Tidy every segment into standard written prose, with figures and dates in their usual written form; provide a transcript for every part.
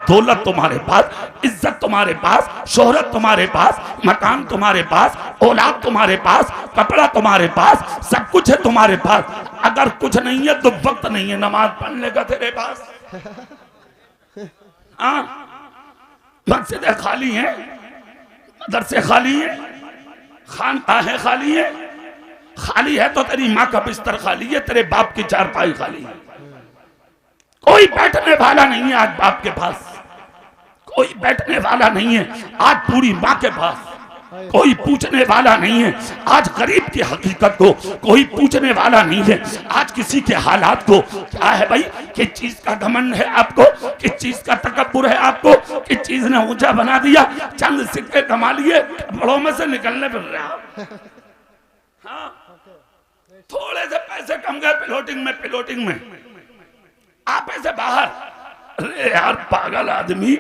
दौलत तुम्हारे पास, इज्जत तुम्हारे पास, शोहरत तुम्हारे पास, मकान तुम्हारे पास, औलाद तुम्हारे पास, कपड़ा तुम्हारे पास, सब कुछ है तुम्हारे पास। अगर कुछ नहीं है तो वक्त नहीं है नमाज पढ़ने का तेरे पास। हाँ, मस्जिदें खाली हैं, मदरसे खाली हैं, खानकाहें खाली है। खाली है तो तेरी माँ का बिस्तर खाली है, तेरे बाप की चारपाई खाली है। कोई बैठने वाला नहीं है आज बाप के पास, कोई बैठने वाला नहीं है आज पूरी माँ के पास, कोई पूछने वाला नहीं है आज गरीब की हकीकत को, कोई पूछने वाला नहीं है आज किसी के हालात को। क्या है भाई, किस चीज का घमंड है आपको, किस चीज का तकब्बुर है आपको, किस चीज ने ऊंचा बना दिया। चंद सिक्के कमा लिए, बड़ों में से निकलने फिर रहा। हाँ, थोड़े से पैसे कम गए पिलोटिंग में आप ऐसे बाहर। अरे यार पागल आदमी,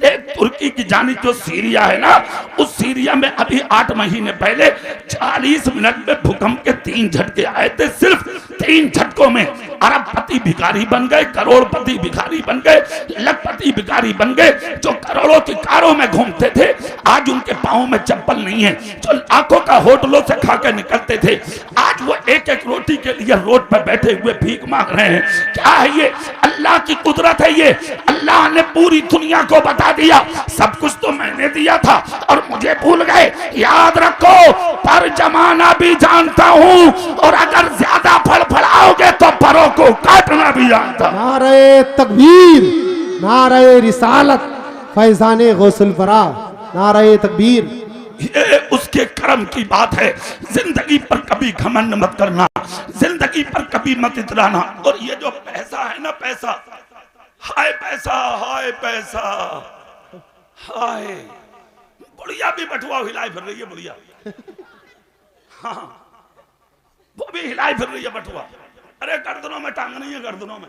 एक तुर्की की जानी जो सीरिया है ना, उस सीरिया में अभी 8 महीने पहले 40 मिनट में भूकंप के 3 झटके आए थे। सिर्फ 3 झटकों में अरबपति भिखारी बन गए, करोड़पति भिखारी बन गए, लखपति भिखारी बन गए। जो करोड़ों की कारों में घूमते थे आज उनके पाँव में चप्पल नहीं है, जो लाखों का होटलों से खा के निकलते थे आज वो एक एक रोटी के लिए रोड पर बैठे हुए भीख मांग रहे हैं। क्या है ये? अल्लाह की कुदरत है ये। अल्लाह ने पूरी दुनिया को बता दिया सब कुछ तो मैंने दिया था और मुझे भूल गए। याद रखो, पर जमाना भी जानता हूँ और अगर ज्यादा फड़फड़ाओगे तो परों को काटना भी जानता हूँ। नारे तकबीर, नारे रिसालत, फैजाने गौसुल बरा, नारे तकबीर। ये उसके कर्म की बात है। जिंदगी पर कभी घमंड मत करना, जिंदगी पर कभी मत इतराना। और ये जो पैसा है ना, पैसा, हाय पैसा, हाय पैसा, हाय। बुढ़िया भी बटुआ हिलाई फिर रही है, बुढ़िया। हाँ, वो भी हिलाई फिर रही है बटुआ। अरे गर्दनों में टांग नहीं है, गर्दनों में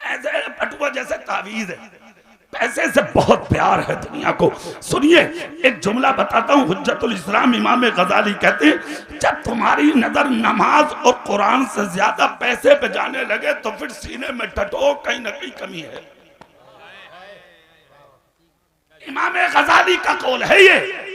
ऐसे बटुआ जैसे तावीज है। पैसे से बहुत प्यार है दुनिया को। सुनिए एक जुमला बताता हूँ, हुज्जतुल इस्लाम इमाम गजाली कहते हैं, जब तुम्हारी नजर नमाज और कुरान से ज्यादा पैसे पे जाने लगे तो फिर सीने में टटो, कहीं ना कहीं कमी है। इमाम गजाली का कौल है ये।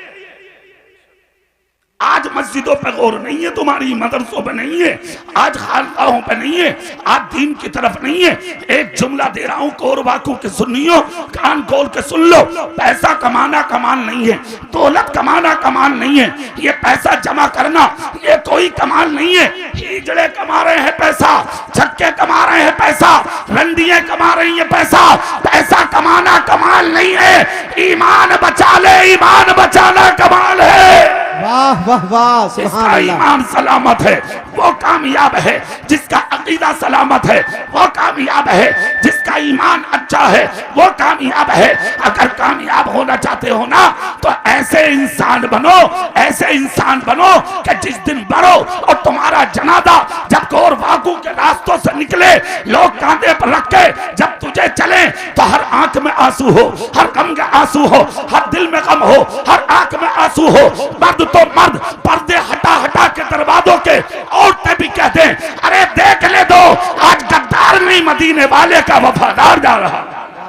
आज मस्जिदों पे गौर नहीं है तुम्हारी, मदरसों पे नहीं है, आज खानकाहों पे नहीं है, आज दीन की तरफ नहीं है। एक जुमला दे रहा हूं कोरबाकू के सुन्नियों, कान खोल के सुन लो। पैसा कमाना कमाल नहीं है, दौलत कमाना कमाल नहीं है, ये पैसा जमा करना ये कोई कमाल नहीं है। हिजड़े कमा रहे हैं पैसा, छक्के कमा रहे हैं पैसा, रंडियां कमा रही है पैसा। पैसा कमाना कमाल नहीं है, ईमान बचा ले, ईमान बचाना कमाल है। वाह वाह वाह, जिसका ईमान सलामत है वो कामयाब है, जिसका अकीदा सलामत है वो कामयाब है, जिसका ईमान अच्छा है वो कामयाब है। अगर कामयाब होना चाहते हो ना तो ऐसे इंसान बनो, ऐसे इंसान बनो कि जिस दिन मरो और तुम्हारा जनाजा जब कोरबाकू के रास्तों से निकले, लोग कांधे पर रख के जब तुझे चले तो हर आंख में आंसू हो, हर गम के आंसू हो, हर दिल में गम हो, हर आंख में आंसू हो। मर्द तो मर्द पर्दे हटा हटा के दरवाजों के, औरतें भी कहते हैं अरे देख ले दो, आज गद्दार नहीं मदीने वाले का वफादार जा रहा।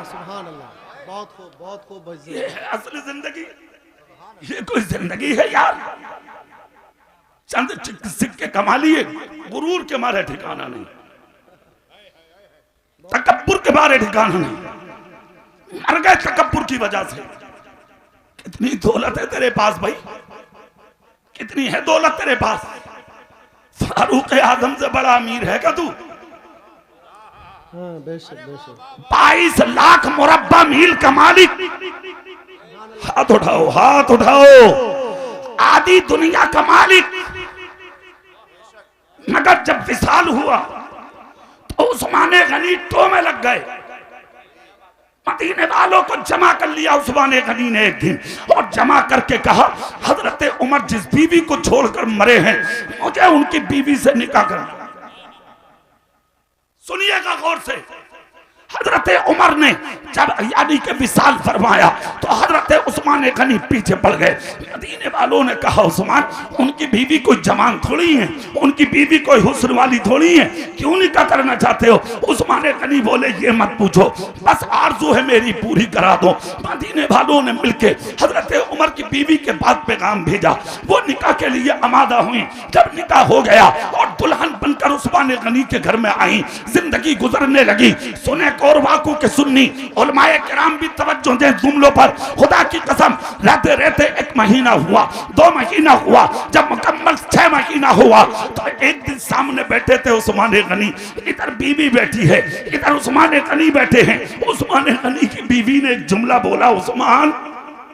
सुभान अल्लाह, बहुत खूब। ये है असली जिंदगी, ये कोई जिंदगी है यार? चंद सिक्के कमा लिए, गुरूर के मारे ठिकाना नहीं, तकब्बुर के मारे ठिकाना नहीं, मर गए तकब्बुर की वजह से। कितनी दौलत है तेरे पास भाई, कितनी है दौलत तेरे पास? फारूक आजम से बड़ा अमीर है क्या तू? 22 लाख मुरब्बा मील का मालिक। हाथ उठाओ, हाथ उठाओ। आधी दुनिया का मालिक। मगर जब विशाल हुआ तो उस्माने गनी टो में लग गए। मदीने वालों को जमा कर लिया उस्माने गनी ने एक दिन, और जमा करके कहा हजरत उमर जिस बीवी को छोड़कर मरे हैं मुझे उनकी बीवी से निकाह करना। सुनिएगा गौर से, हजरत उमर ने जब यानी कि विसाल फरमाया तो हजरत उस्मान गनी पीछे पड़ गए। मदीने वालों ने कहा उस्मान, उनकी बीवी कोई जवान थोड़ी है, उनकी बीवी कोई हुस्न वाली थोड़ी है, क्यों निकाह करना चाहते हो? उस्मान गनी बोले ये मत पूछो, बस आरज़ू है मेरी पूरी करा दो। मदीने वालों ने मिलके हजरत उमर की बीवी के बाद पैगाम भेजा, वो निकाह के लिए आमादा हुई। जब निकाह हो गया और दुल्हन बनकर उस्मान गनी के घर में आई, जिंदगी गुजरने लगी। सुने कोरवाकू के सुन्नी उलमाए किराम भी तवज्जो दें जुमलों पर। खुदा की कसम, रहते रहते 1 महीना हुआ, 2 महीना हुआ, जब मुकम्मल 6 महीना हुआ तो एक दिन सामने बैठे थे उस्मान गनी, इधर बीवी बैठी है, इधर उस्मान गनी बैठे हैं। उस्मान गनी की बीवी ने एक जुमला बोला, उस्मान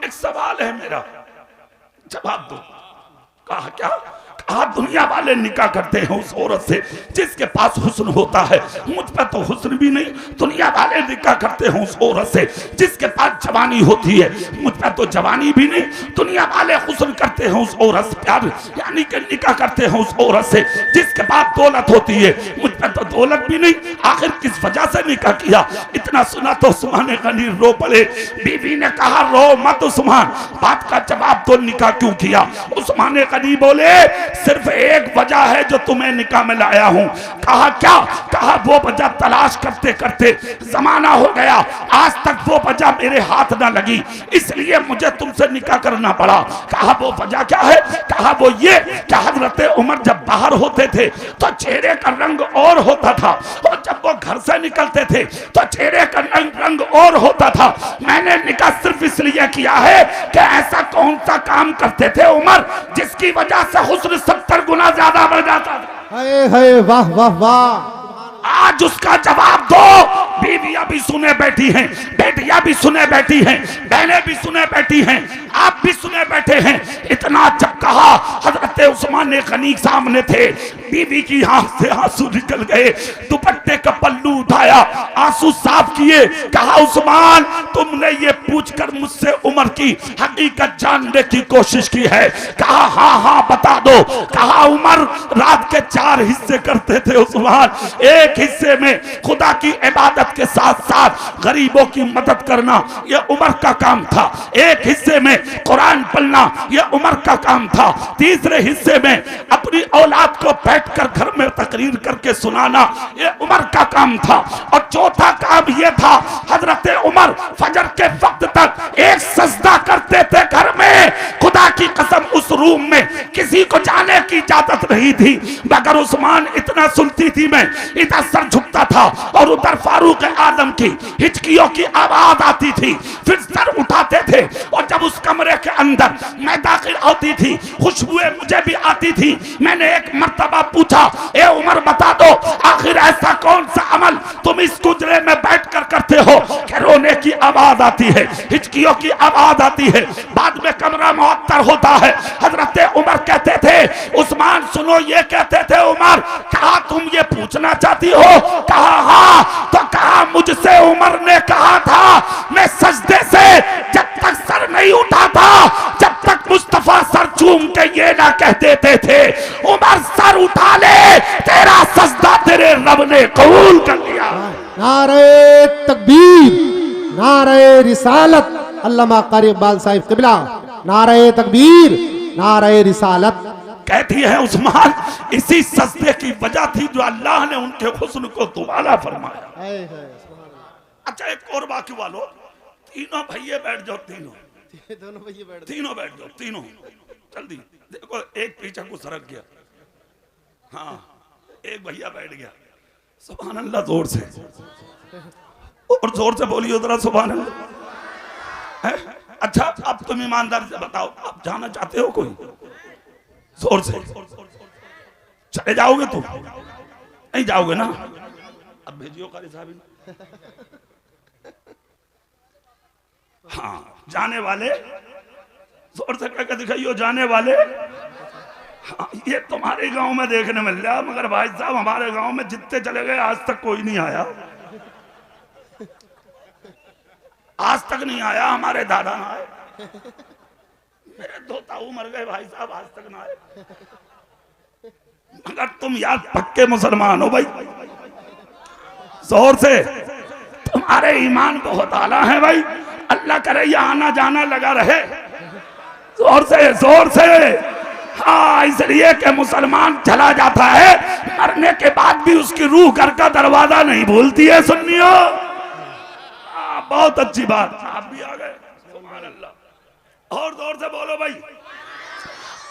एक सवाल है मेरा, जवाब दो। कहा क्या? कहा दुनिया वाले निकाह करते हैं उस औरत से जिसके पास हुस्न होता है, मुझ पर तो हुस्न भी नहीं। दुनिया वाले निकाह करते हैं उस औरत से जिसके पास जवानी होती है, मुझ पर तो जवानी भी नहीं। दुनिया वाले हुस्न करते हैं उस औरत से, प्यार यानी कि निकाह करते हैं उस औरत से जिसके पास दौलत होती है, मुझ पर तो दौलत भी नहीं। आखिर किस वजह से निकाह किया? इतना सुना तो उस्मान गनी रो पड़े। बीवी ने कहा रो मत उस्मान, बात का जवाब दो, निकाह क्यों किया? उस्मान गनी बोले सिर्फ एक वजह है जो तुम्हें निकाह में लाया हूं। कहा क्या? कहा वो वजह तलाश करते करते जमाना हो गया, आज तक वो वजह मेरे हाथ ना लगी, इसलिए मुझे तुमसे निकाह करना पड़ा। कहा वो वजह क्या है? कहा वो ये कि हजरत उमर जब बाहर होते थे तो चेहरे का रंग और होता था, और जब वो घर से निकलते थे तो चेहरे का रंग और होता था। मैंने निकाह सिर्फ इसलिए किया है कि ऐसा कौन सा काम करते थे उमर जिसकी वजह से हुस्न 70 गुना ज्यादा बढ़ जाता था। हाय हाय, वाह वाह वाह। आज उसका जवाब दो। बीवियां भी सुने बैठी हैं, बेटियां भी सुने बैठी हैं, बहनें भी सुने बैठी हैं, आप भी सुने बैठे हैं। इतना जब कहा, हजरत उस्मान गनी सामने थे, बीवी की आंख से आंसू निकल गए, दुपट्टे का पल्लू उठाया, आंसू साफ किए। कहा उस्मान, तुमने ये पूछकर मुझसे उमर की हकीकत जानने की कोशिश की है? कहा हाँ हाँ बता दो। कहा उमर रात के 4 हिस्से करते थे उस्मान। एक हिस्से में खुदा की इबादत के साथ साथ गरीबों की मदद करना यह उमर का काम था। एक हिस्से में कुरान पढ़ना यह उमर का काम था। तीसरे हिस्से में अपनी औलाद को बैठकर घर में तकरीर करके सुनाना यह उमर का काम था। और चौथा काम यह था, हजरत उमर फजर के वक्त तक एक सजदा करते थे घर में। खुदा की कसम उस रूम में किसी को जाने की इजाजत नहीं थी, मगर उस्मान इतना सुनती थी मैं, इधर सर झुकता था और उधर फारूक आजम की हिचकियों की आवाज आती थी, फिर सर उठाते थे। और जब उस कमरे के अंदर मैं दाखिल होती थी, खुशबुएं मुझे भी आती थी। मैंने एक मर्तबा पूछा, ए उमर बता दो, आखिर ऐसा कौन सा अमल तुम इस गुजरे में बैठकर करते हो कि रोने की आवाज आती है, हिचकियों की आवाज आती है, बाद में कमरा मुअत्तर होता है। हजरत उमर कहते थे, उस्मान सुनो, ये कहते थे उमर, कहा तुम ये पूछना चाहती हो? कहा हाँ। तो कहा मुझसे उमर ने कहा था मैं सजदे से जब तक सर नहीं उठा था, जब तक मुस्तफा सर चूम के ये ना कह देते थे उमर सर उठा ले, तेरा सजदा तेरे रब ने कबूल कर लिया। नारे तकबीर, नारे रिसालत। अल्लामा कारी इकबाल साहिब क़िबला, नारे तकबीर, नारे रिसालत। कहती है उस्मान, इसी सजदे की वजह थी जो अल्लाह ने उनके हुस्न को दुबारा फरमाया। अच्छा एक और बाकी वालों, तीनों भैया बैठ जाओ, तीनों भैया बैठ, तीनों बैठ जाओ, तीनों जल्दी। देखो एक पीछे को सरक गया, हाँ एक भैया बैठ गया। सुभान अल्लाह, जोर से और जोर से बोलिए जरा सुभान अल्लाह। अच्छा अब तुम ईमानदार से बताओ, आप जाना चाहते हो कोई? जोर से चले जाओगे तुम? नहीं जाओगे ना? अब भेजियो कारी साहब। हाँ जाने वाले जोर से करके दिखाइयो, जाने वाले। हाँ ये तुम्हारे गांव में देखने मिल रहा, मगर भाई साहब हमारे गांव में जितने चले गए आज तक कोई नहीं आया, आज तक नहीं आया। हमारे दादा ना आए, मेरे 2 ताऊ मर गए भाई साहब, आज तक ना आए। मगर तुम यार पक्के मुसलमान हो भाई, जोर से तुम तुम्हारे ईमान बहुत आला है भाई, अल्लाह करे ये आना जाना लगा रहे जोर से जोर से। हाँ, इसलिए कि मुसलमान चला जाता है, मरने के बाद भी उसकी रूह घर का दरवाजा नहीं भूलती है। सुन्नियो, बहुत अच्छी बात, आप भी आ गए, सुभान अल्लाह। और जोर से बोलो भाई।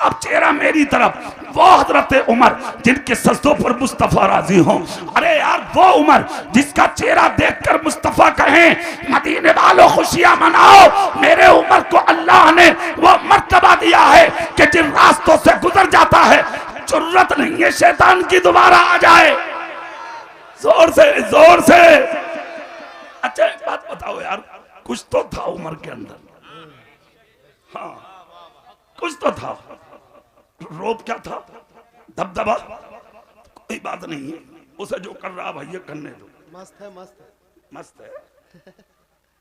अब चेहरा मेरी तरफ, वो हजरत उमर जिनके सजदों पर मुस्तफा राजी हो। अरे यार, वो उमर जिसका चेहरा देखकर मुस्तफा कहें मदीने वालों खुशियां मनाओ, मेरे उमर को अल्लाह ने वो मर्तबा दिया है कि जिन रास्तों से गुजर जाता है जरूरत नहीं है शैतान की दोबारा आ जाए। जोर से जोर से। अच्छा एक बात बताओ यार, कुछ तो था उमर के अंदर, हाँ कुछ तो था। रोब क्या था? दबदबा? कोई बात नहीं है, उसे जो कर रहा भैया करने दो, मस्त है मस्त है मस्त है।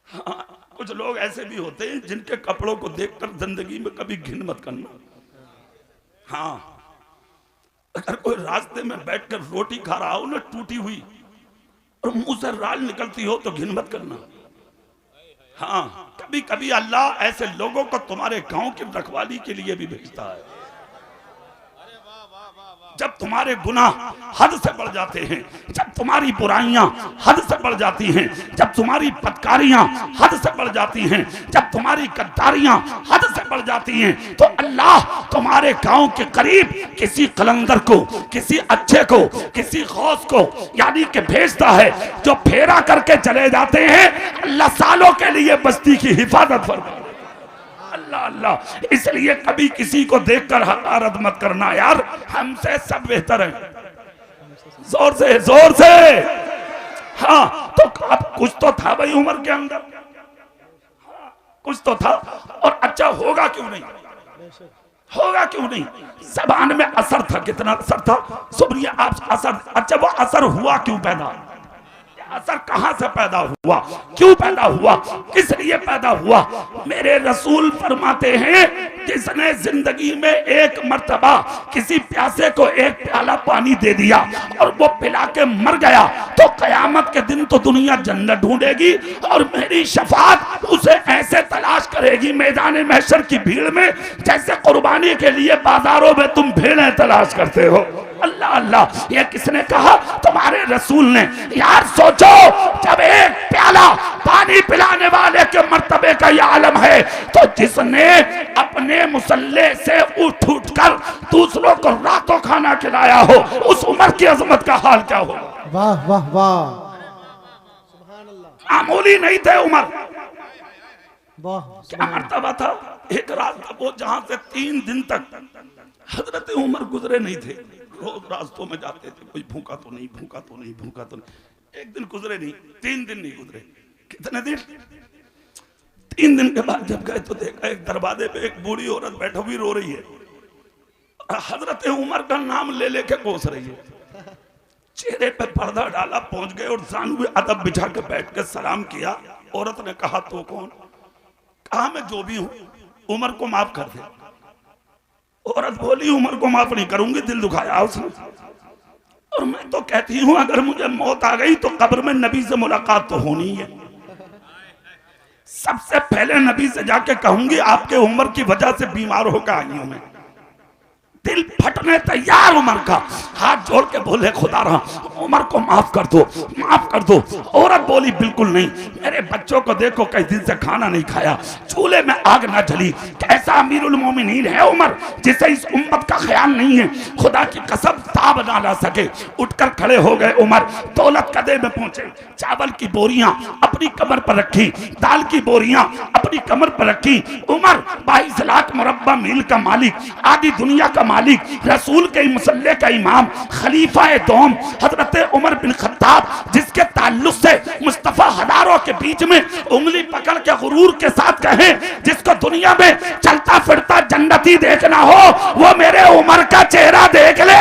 हाँ, कुछ लोग ऐसे भी होते हैं जिनके कपड़ों को देखकर जिंदगी में कभी घिन मत करना। हाँ, अगर कोई रास्ते में बैठकर रोटी खा रहा हो ना टूटी हुई और मुंह से राल निकलती हो तो घिन मत करना। हाँ, कभी कभी अल्लाह ऐसे लोगों को तुम्हारे गांव की रखवाली के लिए भी भेजता है। जब तुम्हारे गुनाह हद से बढ़ जाते हैं, जब तुम्हारी बुराइयां हद से बढ़ जाती हैं, जब तुम्हारी पत्कारियां हद से बढ़ जाती हैं, जब तुम्हारी गद्दारियां हद से बढ़ जाती हैं, तो अल्लाह तुम्हारे गांव के करीब किसी कलंदर को, किसी अच्छे को, किसी गौस को यानी कि भेजता है, जो फेरा करके चले जाते हैं। अल्लाह सालों के लिए बस्ती की हिफाजत फरमाता है। अल्लाह अल्लाह। इसलिए कभी किसी को देखकर हकारत मत करना यार, हमसे सब बेहतर है। जोर से जोर से। हाँ, तो अब कुछ तो था भाई उमर के अंदर, हाँ, कुछ तो था। और अच्छा होगा क्यों नहीं, होगा क्यों नहीं? जबान में असर था, कितना असर था सुबरिया आप असर। अच्छा, वो असर हुआ क्यों पैदा? असर कहां से पैदा हुआ, क्यों पैदा हुआ, किस लिए पैदा हुआ? मेरे रसूल फरमाते हैं, जिसने जिंदगी में एक मर्तबा किसी प्यासे को एक प्याला पानी दे दिया और वो पिला के मर गया, तो कयामत के दिन तो दुनिया जन्नत ढूंढेगी और मेरी शफाअत उसे ऐसे तलाश करेगी मैदान महशर की भीड़ में, जैसे कुर्बानी के लिए बाजारों में तुम भेड़ें तलाश करते हो। अल्लाह अल्लाह। ये किसने कहा? तुम्हारे रसूल ने। यार सोचो, जब एक प्याला पानी पिलाने वाले के मर्तबे का यह आलम है, तो जिसने अपने मुसल्ले से उठ कर दूसरों को रातों खाना खिलाया हो, उस उमर की अजमत का हाल क्या हो? वाह वाह वाह, सुभान अल्लाह। मामूली नहीं थे उमर। वाह, क्या मर्तबा था? एक रात था वो जहां से 3 दिन तक हजरत उमर गुजरे नहीं थे। रोज रास्तों में जाते थे, कोई भूखा तो नहीं, भूखा तो नहीं, भूखा तो नहीं। एक दिन गुजरे नहीं, 3 दिन नहीं गुजरे। कितने दिन? 3 दिन के बाद जब गए तो देखा एक दरवाजे पे एक बूढ़ी औरत बैठी हुई रो रही है, हजरत उमर का नाम ले लेके कोस रही है। चेहरे पे पर्दा डाला, पहुंच गए और जानवे अदब बिछा के बैठ के सलाम किया। औरत ने कहा, तो कौन? कहा, मैं जो भी हूं, उमर को माफ कर दे। औरत बोली, उमर को माफ नहीं करूंगी, दिल दुखाया उसने। और मैं तो कहती हूं, अगर मुझे मौत आ गई तो कब्र में नबी से मुलाकात तो होनी है। सबसे पहले नबी से जाके कहूंगी, आपके उमर की वजह से बीमार होकर आई हूं मैं। दिल फटने तैयार उमर का, हाथ जोड़ के बोले, खुदा रहा उमर को माफ कर दो, माफ कर दो। औरत बोली, बिल्कुल नहीं, मेरे बच्चों को देखो कई दिन से खाना नहीं खाया, चूल्हे में आग ना जली। कैसा अमीरुल मोमिनीन है उमर, जिसे इस उम्मत का ख्याल नहीं है। खुदा की कसम ताब ना ला सके। उठकर खड़े हो गए उमर, दौलत कदे में पहुंचे। चावल की बोरियां अपनी कमर पर रखी, दाल की बोरियां अपनी कमर पर रखी। उमर 22 लाख मुरब्बा मील का मालिक, आधी दुनिया का मालिक, रसूल के मुसल्ले का इमाम, खलीफा दोम हजरत उमर बिन खत्ताब, जिसके ताल्लुक से मुस्तफा हजारों के बीच में उंगली पकड़ के गुरूर के साथ कहे, जिसको दुनिया में चलता फिरता जन्नती देखना हो, वो मेरे उमर का चेहरा देख ले।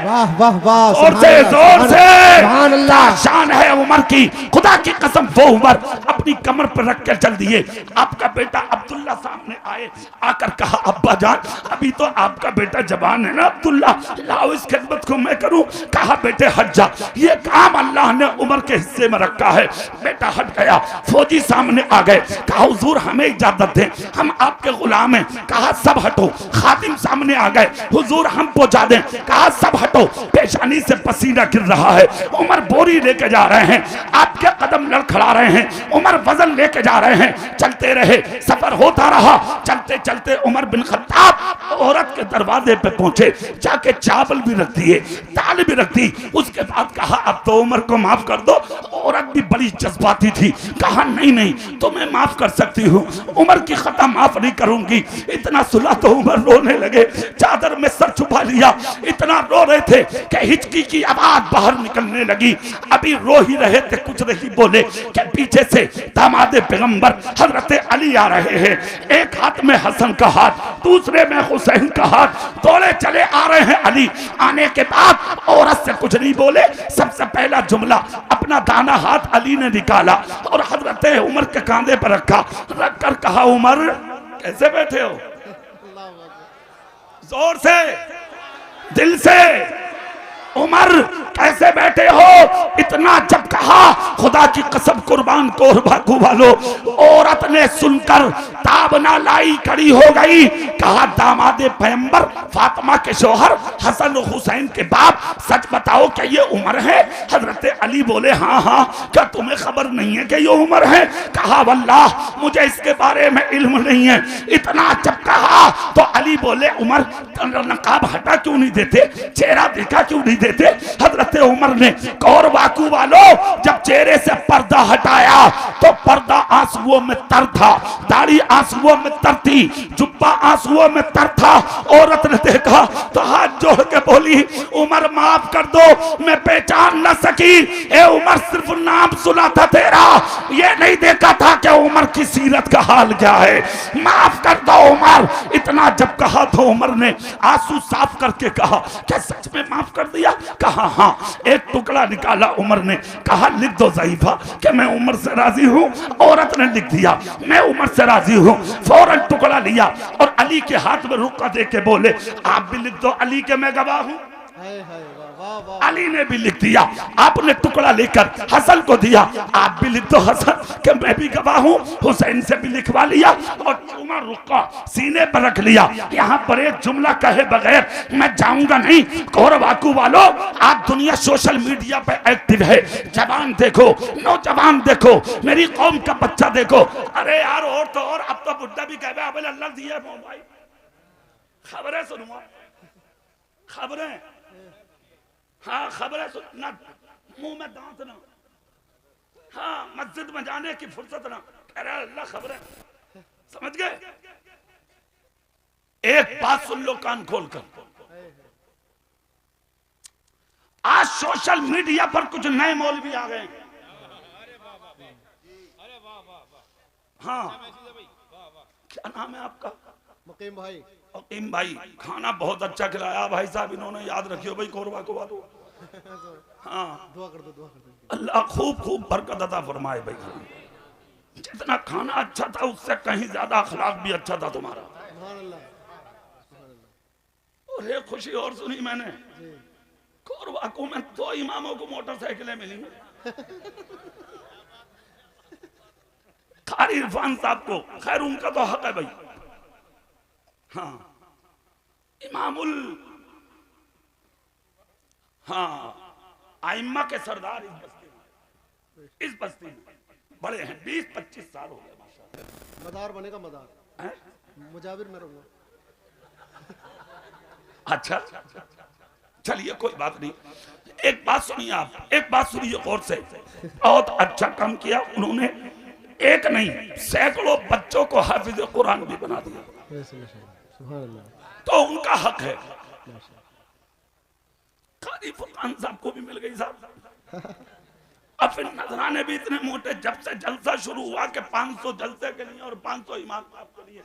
वाह वाह वाह, जोर से जोर से। सुभान अल्लाह। शान है उमर की, खुदा की कसम। वो उमर अपनी कमर पर रख कर चल दिए। आपका बेटा अब्दुल्ला सामने आए, आकर कहा अब्बा जान अभी तो आपका बेटा जवान है ना अब्दुल्ला, लाओ इस खिदमत को मैं करूं। कहा बेटे हट जा, ये काम अल्लाह ने उमर के हिस्से में रखा है। बेटा हट गया। फौजी सामने आ गए, कहा हुजूर हमें इजाजत दें, हम आपके गुलाम हैं। कहा सब हटो। खादिम सामने आ गए, हुजूर हम पहुंचा दें। कहा सब हटो। पेशानी से पसीना गिर रहा है। उमर बोरी लेके जा रहे हैं, आपके कदम लड़खड़ा रहे हैं। उमर वजन लेके जा रहे हैं। चलते रहे, सफर होता रहा। चलते चलते उमर बिन खत्ताब औरत के दरवाजे पे पहुंचे, जाके चावल भी रख दिए, दाल भी रख दी। उसके बाद कहा अब तो उमर को माफ कर दो। औरत भी बड़ी जज्बाती थी। कहा नहीं नहीं तुम्हें माफ कर सकती हूँ, उमर की खता माफ नहीं करूंगी। इतना सुला तो उमर रोने लगे, चादर में सर छुपा लिया। इतना रो रहे थे कि हिचकी की आवाज बाहर निकलने लगी। अभी रो ही रहे थे, कुछ नहीं बोले कि पीछे से दामादे पैगंबर हजरत अली आ रहे हैं। एक हाथ में हसन का हाथ, दूसरे में हुसैन का हाथ, दौड़े चले आ रहे हैं। अली आने के बाद औरत से कुछ नहीं बोले। सबसे पहला जुमला अपना दाना हाथ अली ने निकाला और हजरत उमर के कांधे पर रखा, रखकर कहा उमर कैसे बैठे हो? जोर से, दिल से, उमर कैसे बैठे हो? इतना जब कहा खुदा की कसम कुर्बान कोरबाकू वालों, औरत ने सुनकर ताबना लाई खड़ी हो गई। कहा दामादे पैगंबर फातिमा के शोहर हसन और हुसैन के बाप, सच बताओ क्या ये उमर है? हजरत अली बोले हाँ हाँ, क्या तुम्हें खबर नहीं है कि ये उमर है? कहा वल्लाह मुझे इसके बारे में इल्म नहीं है। इतना जब कहा तो अली बोले उमर नकाब हटा क्यों नहीं देते, चेहरा देखा क्यों नहीं देते? हजरत उमर ने कौर वाकू वालों जब चेहरे से पर्दा हटाया तो पर्दा आंसुओं में तर था, दाढ़ी आंसुओं में तर थी, जुब्बा आंसुओं में तर था। औरत ने देखा तो हाथ जोड़ के बोली उमर माफ कर दो, मैं पहचान न सकी। ए उमर सिर्फ नाम सुना था तेरा, ये नहीं देखा था कि उमर की सीरत का हाल क्या है। माफ कर दो उमर। इतना जब कहा तो उमर ने आंसू साफ करके कहा क्या सच में माफ कर दिया? कहा हाँ। एक टुकड़ा निकाला उमर ने, कहा लिख दो ज़ईफा कि मैं उमर से राजी हूँ। औरत ने लिख दिया मैं उमर से राजी हूँ। फौरन टुकड़ा लिया और अली के हाथ में रुक्का दे के बोले आप भी लिख दो अली के मैं गवाह हूँ। अली ने भी लिख दिया। आपने टुकड़ा लेकर हसन को दिया, आप भी लिख दो हसन कि मैं भी गवाह हूँ। हुसैन से भी लिखवा लिया और उमर रुक्का सीने पर रख लिया। यहाँ पर एक जुमला कहे बगैर मैं जाऊंगा नहीं। कौरवाकू वालों आज दुनिया सोशल मीडिया पे एक्टिव है। जवान देखो, नौजवान देखो, मेरी कौम का बच्चा देखो। अरे यार और तो और अब तो बुढ़ा भी कहे अल्लाह दिया मोबाइल। खबरें सुनवा, खबरें, हाँ खबरें सुनना, मुंह में दांत ना, हाँ मस्जिद में जाने की फुर्सत ना, कह रहा अल्लाह खबरें। समझ गए? एक बात सुन लो कान खोलकर, आज सोशल मीडिया पर कुछ नए मौलवी आ गए। हाँ क्या नाम है आपका? मुकीम भाई। मुकीम भाई, खाना बहुत अच्छा खिलाया भाई साहब, इन्होंने याद रखियो भाई कोरबा को वालों। हाँ दुआ कर दो अल्लाह खूब खूब बरकत अता फरमाए भाई। जितना खाना अच्छा था उससे कहीं ज्यादा अखलाक भी अच्छा था तुम्हारा। और एक खुशी और सुनी मैंने, कोरबा को में 2 इमामों को मोटरसाइकिलें मिली। कारी इरफान साहब को, खैर उनका तो हक है भाई। हाँ इमामुल, हाँ आइम्मा के सरदार इस बस्ती में बड़े हैं। 20-25 साल हो गए माशाअल्लाह। मदार बनेगा मदार, मुजाविर में रहूंगा। अच्छा चलिए कोई बात नहीं। एक बात सुनिए आप, एक बात सुनिए गौर से। बहुत अच्छा काम किया उन्होंने, एक नहीं सैकड़ों बच्चों को हाफिज कुरान भी बना दिया, तो उनका हक है। कारी फुरकान साहब को भी मिल गई साहब। अब फिर नजराने भी इतने मोटे, जब से जलसा शुरू हुआ कि 500 जलसे के लिए और 500 इमाम साहब के लिए।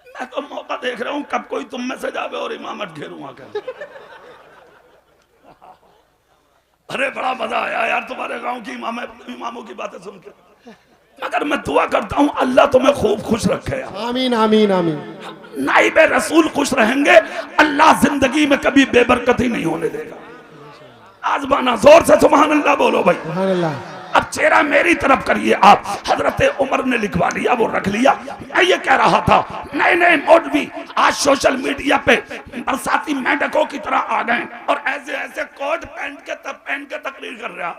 मैं तो मौका देख रहा हूं कब कोई तुम में से जावे और इमामत घेरूंगा क्या। अरे बड़ा मजा आया यार तुम्हारे गांव की इमामों की बातें सुन के। मगर मैं दुआ करता हूं अल्लाह तुम्हें खूब खुश रखे। आमीन आमीन आमीन। नाइब रसूल खुश रहेंगे, अल्लाह जिंदगी में कभी बेबरकती नहीं होने देगा। आजमाना, जोर से सुभान अल्लाह बोलो भाई। सुभान अल्लाह। अब चेहरा मेरी तरफ करिए आप। हजरत उमर ने लिखवा लिया, वो रख लिया। मैं ये कह रहा था नए नए मौलवी आज सोशल मीडिया पे बरसाती मेंढकों की तरह आ गए और ऐसे ऐसे कोट पहन के तकरीर कर रहा,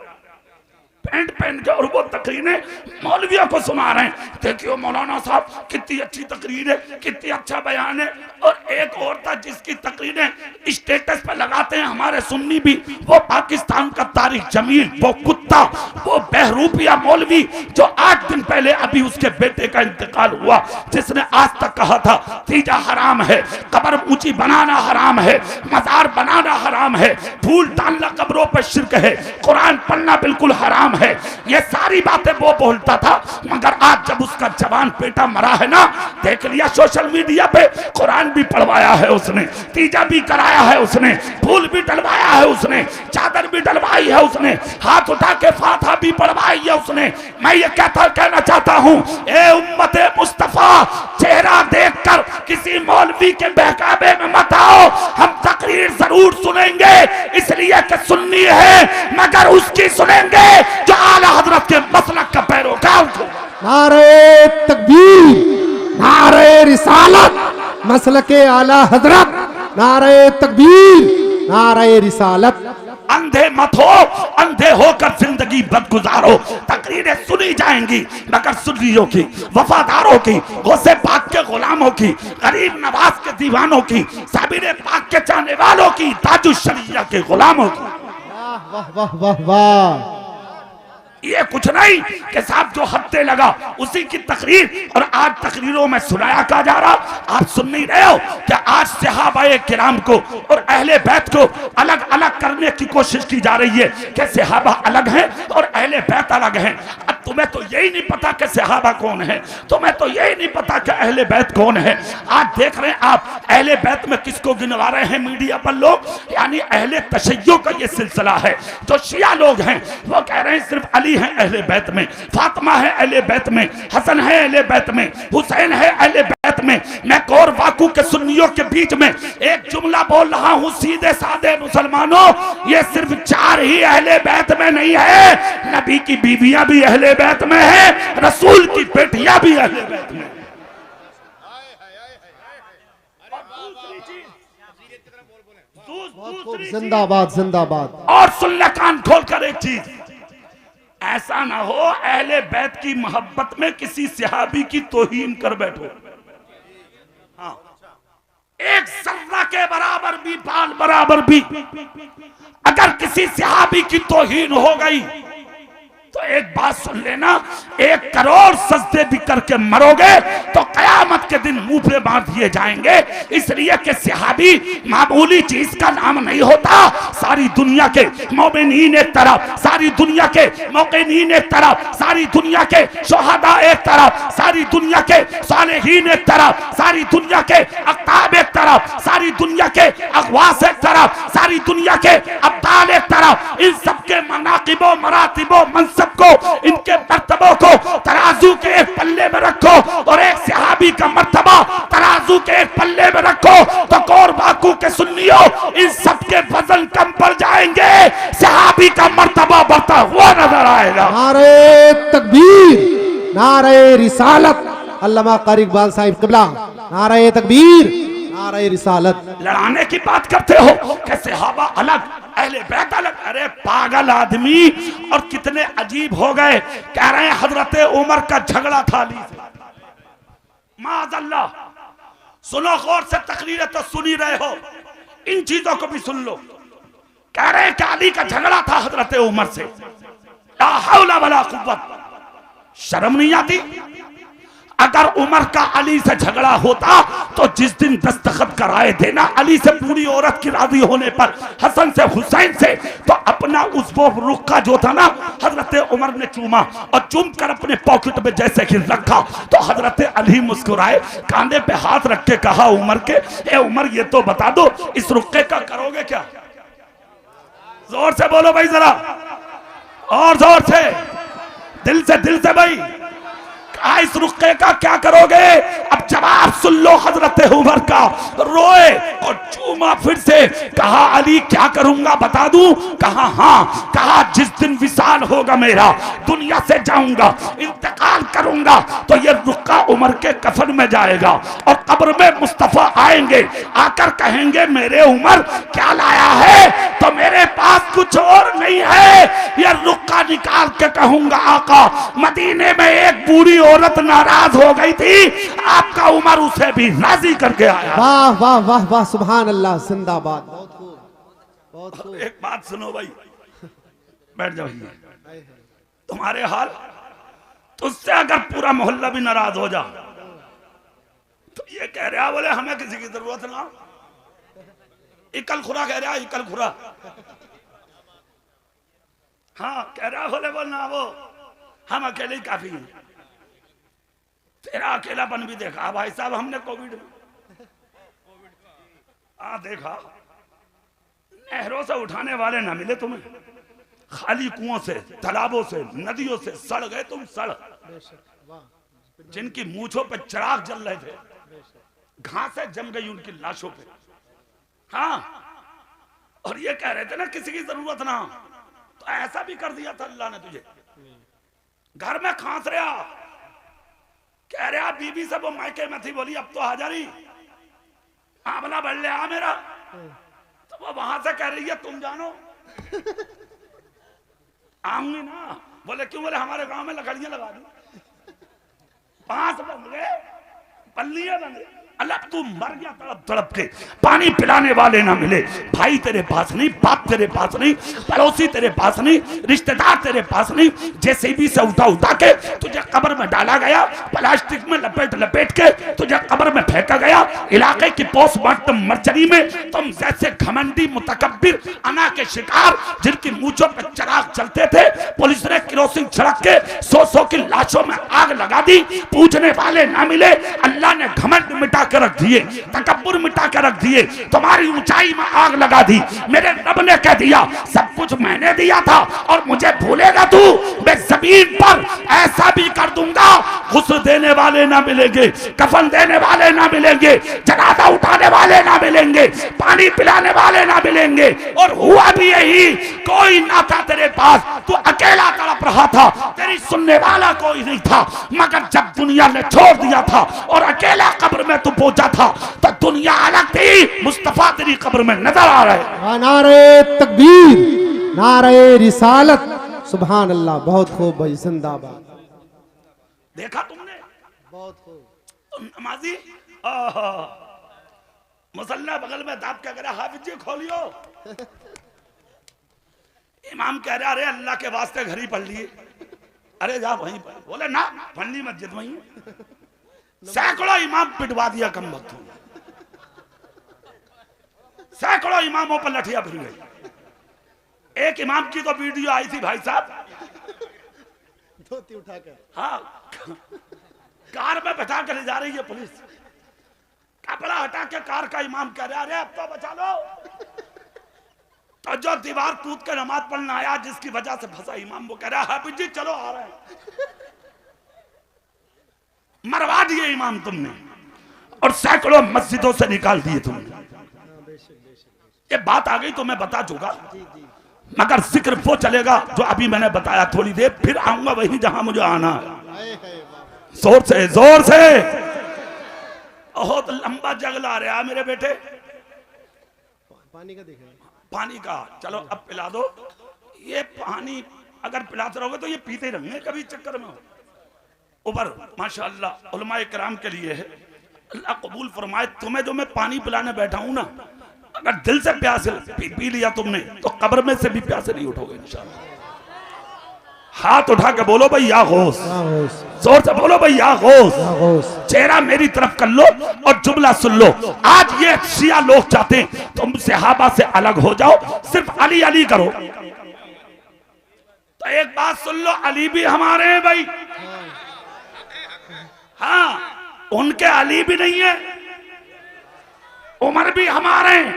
पैंट पहन के, और वो तकरीरें मौलवियों को सुना रहे हैं। देखियो मौलाना साहब कितनी अच्छी तकरीर है, कितनी अच्छा बयान है। और एक और था जिसकी तकरीरें स्टेटस पे लगाते हैं हमारे सुन्नी भी, वो पाकिस्तान का तारिक जमील, वो कुत्ता, वो बहरूपिया मौलवी जो 8 दिन पहले अभी उसके बेटे का इंतकाल हुआ, जिसने आज तक कहा था तीजा हराम है, कब्र ऊंची बनाना हराम है, मजार बनाना हराम है, फूल डालना कब्रों पर शिर्क है, कुरान पढ़ना बिल्कुल हराम है। ये सारी बातें वो बोलता था, मगर आज जब उसका जवान बेटा मरा है ना, देख लिया सोशल मीडिया पे, कुरान भी पढ़वाया है उसने, तीजा भी कराया है उसने, फूल भी डलवाया है उसने, चादर भी डलवाई है उसने, हाथ उठा के फातिहा भी पढ़वाई है उसने। मैं ये कहना चाहता हूं, ए उम्मते मुस्तफा, चेहरा देखकर किसी मौलवी के बहकावे में मत आओ। हम तकरीर जरूर सुनेंगे इसलिए कि सुन्नी है, मगर उसकी सुनेंगे जो आला हजरत के मसलक का पैरोकार हो। नारे तकबीर, नारे रिसालत, मसलके आला हजरत, नारे तकबीर, नारे रिसालत। अंधे मत हो, अंधे होकर जिंदगी बदगुजारो। तकरीरें सुनी जाएंगी मगर सुन्नियों की, वफादारों की, गौसे पाक के गुलामों की, गरीब नवाज के दीवानों की, साबिर पाक के चाहने वालों की, ताजुश शरिया के गुलामों की। वाह वाह वाह वाह वाह। ये कुछ नहीं कि साहब जो हत्ते लगा उसी की तकरीर, और आज तकरीरों में सुनाया कहा जा रहा, आप सुन नहीं रहे हो कि आज सहाबाए किराम को और अहले बैत को अलग अलग करने की कोशिश की जा रही है कि सहाबा अलग हैं और अहले बैत अलग हैं। अब तुम्हें तो यही नहीं पता कि सहाबा कौन है, तुम्हें तो यही नहीं पता कि अहले बैत कौन है। आज देख रहे हैं आप अहले बैत में किसको गिनवा रहे हैं मीडिया पर लोग, यानी अहले तशय्यो का ये सिलसिला है। जो शिया लोग हैं वो कह रहे हैं सिर्फ अली है अहले बैत में, फातिमा है अहले बैत में, हसन है अहले बैत में, हुसैन है अहले बैत में। मैं कौर वाकू के सुन्नियों के बीच में एक जुमला बोल रहा हूं, सीधे साधे मुसलमानों, ये सिर्फ 4 ही अहले बैत में नहीं है, नबी की बीवियां भी अहले बैत में है, रसूल की बेटियां भी अहले बैत में। जिंदाबाद जिंदाबाद। और सुन ले कान खोलकर एक चीज, ऐसा ना हो अहले बैत की मोहब्बत में किसी सहाबी की तौहीन कर बैठो। हाँ, एक जर्रा के बराबर भी, बाल बराबर भी अगर किसी सहाबी की तौहीन हो गई तो एक बात सुन लेना, 1 करोड़ सजदे भी करके मरोगे तो कयामत के दिन मुंह पे बांध दिए जाएंगे। इसलिए कि सहाबी मामूली चीज का नाम नहीं होता। सारी दुनिया के मोमिनीन एक तरफ, सारी दुनिया के मुक़िनीन एक तरफ, सारी दुनिया के शुहदा एक तरफ, सारी दुनिया के सालिहीन एक तरफ, सारी दुनिया के अक़ताब एक तरफ, सारी दुनिया के अग़वास एक तरफ, सारी दुनिया के अब्दाल एक तरफ। इन सबके मनाक़िबो मरातिबो सबको, इनके मर्तबों को तराजू के एक पल्ले में रखो और एक सहाबी का मर्तबा तराजू के एक पल्ले में रखो तो कौर बाकू के सुन्नियों इन सबके वजन कम पड़ जाएंगे, सहाबी का मर्तबा बढ़ता हुआ नजर आएगा। नारे तकबीर, नारे रिसालत, अल्लामा कारी इकबाल साहिब क़िबला, नारे तकबीर, नारे रिसालत। लड़ाने की बात करते हो कि सहाबा अलग, अहले बैत अलग। अरे पागल आदमी, और कितने अजीब हो गए, कह रहे हैं हजरत उमर का झगड़ा था अली से। माज़अल्लाह, सुनो गौर से, तकरीरें तो सुनी रहे हो, इन चीजों को भी सुन लो। कह रहे हैं कि अली का झगड़ा था हजरत उमर से। ला हौला वला कुव्वत, शर्म नहीं आती? अगर उमर का अली से झगड़ा होता तो जिस दिन दस्तखत कराए देना अली से पूरी औरत की राजी होने पर, हसन से हुसैन से, तो अपना उस वो रुक्का जो था ना हजरत उमर ने चूमा और चूम कर अपने पॉकेट में जैसे कि रखा तो हजरत अली मुस्कुराए, कांधे पे हाथ रख के कहा उमर के, ए उमर ये तो बता दो इस रुक्के का करोगे क्या? जोर से बोलो भाई जरा, और जोर से, दिल से भाई। इस रुक्के का क्या करोगे? अब जवाब सुन लो हजरत उमर का। रोए और चूमा फिर से, कहा अली क्या करूंगा बता दूं? कहा हाँ। कहा जिस दिन विसाल होगा मेरा, दुनिया से जाऊंगा, इंतकाल करूंगा, तो ये रुक्का उमर के कफन में जाएगा और कब्र में मुस्तफा आएंगे, आकर कहेंगे मेरे उमर क्या लाया है? तो मेरे पास कुछ और नहीं है, ये रुक्का निकाल के कहूंगा आका मदीने में एक बूढ़ी औरत नाराज हो गई थी, आपका उमर उसे भी राजी करके आया। वाह वाह वाह वाह, सुभान अल्लाह, जिंदाबाद। बहुत खूब, बहुत खूब। एक बात सुनो भाई, बैठ जाओ। तुम्हारे हाल, तुझसे अगर पूरा मोहल्ला भी नाराज हो जा तो ये कह रहा बोले हमें किसी की जरूरत ना, इकल खुरा कह रहा, इकल खुरा। हाँ कह रहा बोले बोल ना, वो हम अकेले ही काफी हैं। तेरा अकेलापन भी देखा भाई साहब हमने कोविड में। हाँ देखा, नहरों से उठाने वाले ना मिले तुम्हें, खाली कुओं से, तालाबों से, नदियों से सड़ गए तुम, सड़। जिनकी मूछों पे चिराग जल रहे थे, घासें जम गई उनकी लाशों पे। हाँ, और ये कह रहे थे ना किसी की जरूरत ना, तो ऐसा भी कर दिया था अल्लाह ने तुझे। घर में खांस रहा, कह रहा बीबी से वो मायके में थी, बोली अब तो हाजरी, आंवला बढ़ ले आ मेरा, तो वो वहां से कह रही है तुम जानो। आऊंगी ना, बोले क्यों? बोले हमारे गांव में लकड़ियां लगा दी, बांस बन गए, पल्लियां बन गई। अल्लाह तू मर गया तड़प तड़प के, पानी पिलाने वाले ना मिले, भाई तेरे पास नहीं, बाप तेरे पास नहीं, पड़ोसी तेरे पास नहीं, रिश्तेदार तेरे पास नहीं, जेसीबी से उठा उठा के तुझे कब्र में डाला गया, प्लास्टिक में लपेट लपेट के तुझे कब्र में फेंका गया। इलाके की पोस्टमार्टम मर्चरी में तुम जैसे घमंडी मुतकब्बिर अना के शिकार, जिनकी मूंछों पर चिराग चलते थे, पुलिस ने किरोसिन छिड़क के 100 की लाशों में आग लगा दी, पूछने वाले ना मिले। अल्लाह ने घमंड मिटा के रख दिए, तकब्बुर मिटा के रख दिए, तुम्हारी ऊंचाई में आग लगा दी। मेरे रब ने कह दिया सब कुछ मैंने दिया था और मुझे भूलेगा तू, मैं जमीन पर ऐसा भी कर दूंगा, गुस्ल देने वाले ना मिलेंगे, कफन देने वाले ना मिलेंगे, जनाजा उठाने वाले ना मिलेंगे, पानी पिलाने वाले ना मिलेंगे। और हुआ भी यही, कोई ना था तेरे पास, तू अकेला तड़प रहा था, तेरी सुनने वाला कोई नहीं था। मगर जब दुनिया ने छोड़ दिया था और अकेला कब्र में तू पहुंचा था, तो दुनिया अलग थी, मुस्तफा तेरी कब्र में नजर आ रहे। नारे तकबीर, नारे रिसालत, सुभान अल्लाह। बहुत खूब भाई, जिंदाबाद। देखा तुमने, बहुत खूब। तो नमाजी मुसल्ला बगल में दाब क्या करा, हाफिज जी खोलियो। इमाम कह रहा अरे अल्लाह के वास्ते घर ही पढ़ लिए, अरे जा वहीं पर। बोले ना पढ़नी मस्जिद वहीं। सैकड़ों इमाम पिटवा दिया कम वक्त, सैकड़ों इमामों पर लठियां फिर गई। एक इमाम की तो वीडियो आई थी भाई साहब, धोती उठाकर, हाँ कार में बैठा कर ले जा रही है पुलिस, कपड़ा हटा के कार का इमाम कह रहा अरे अब तो बचा लो। तो जो दीवार कूद के नमाज पढ़ना आया, जिसकी वजह से फंसा इमाम, वो कह रहा हाफिज जी चलो आ रहे हैं। मरवा दिए इमाम तुमने और सैकड़ों मस्जिदों से निकाल दिए तुमने। ये बात आ गई तो मैं बता चुका, मगर जिक्र वो चलेगा जो अभी मैंने बताया। थोड़ी देर फिर आऊंगा वहीं जहां मुझे आना है। जोर से जोर से। बहुत लंबा जग ला रहा मेरे बेटे, पानी का देखें, पानी का। चलो अब पिला दो। ये पानी अगर पिलाते रहोगे तो ये पीते रहेंगे, कभी चक्कर में ऊपर। माशाअल्लाह उलमाए किराम के लिए है, अल्लाह कबूल फरमाए। तुम्हें जो मैं पानी पिलाने बैठा हूं ना, अगर दिल से प्यास पी लिया तुमने, तो कब्र में से भी प्यासे नहीं उठोगे इंशाअल्लाह। हाथ उठा के बोलो भाई या गौस, जोर से बोलो भाई या गौस। चेहरा मेरी तरफ कर लो और जुमला सुन लो। आज ये शिया लोग चाहते हैं तुम सहाबा से अलग हो जाओ, सिर्फ अली अली करो। तो एक बात सुन लो, अली भी हमारे हैं भाई। हाँ, उनके अली भी नहीं है, उमर भी हमारे हैं,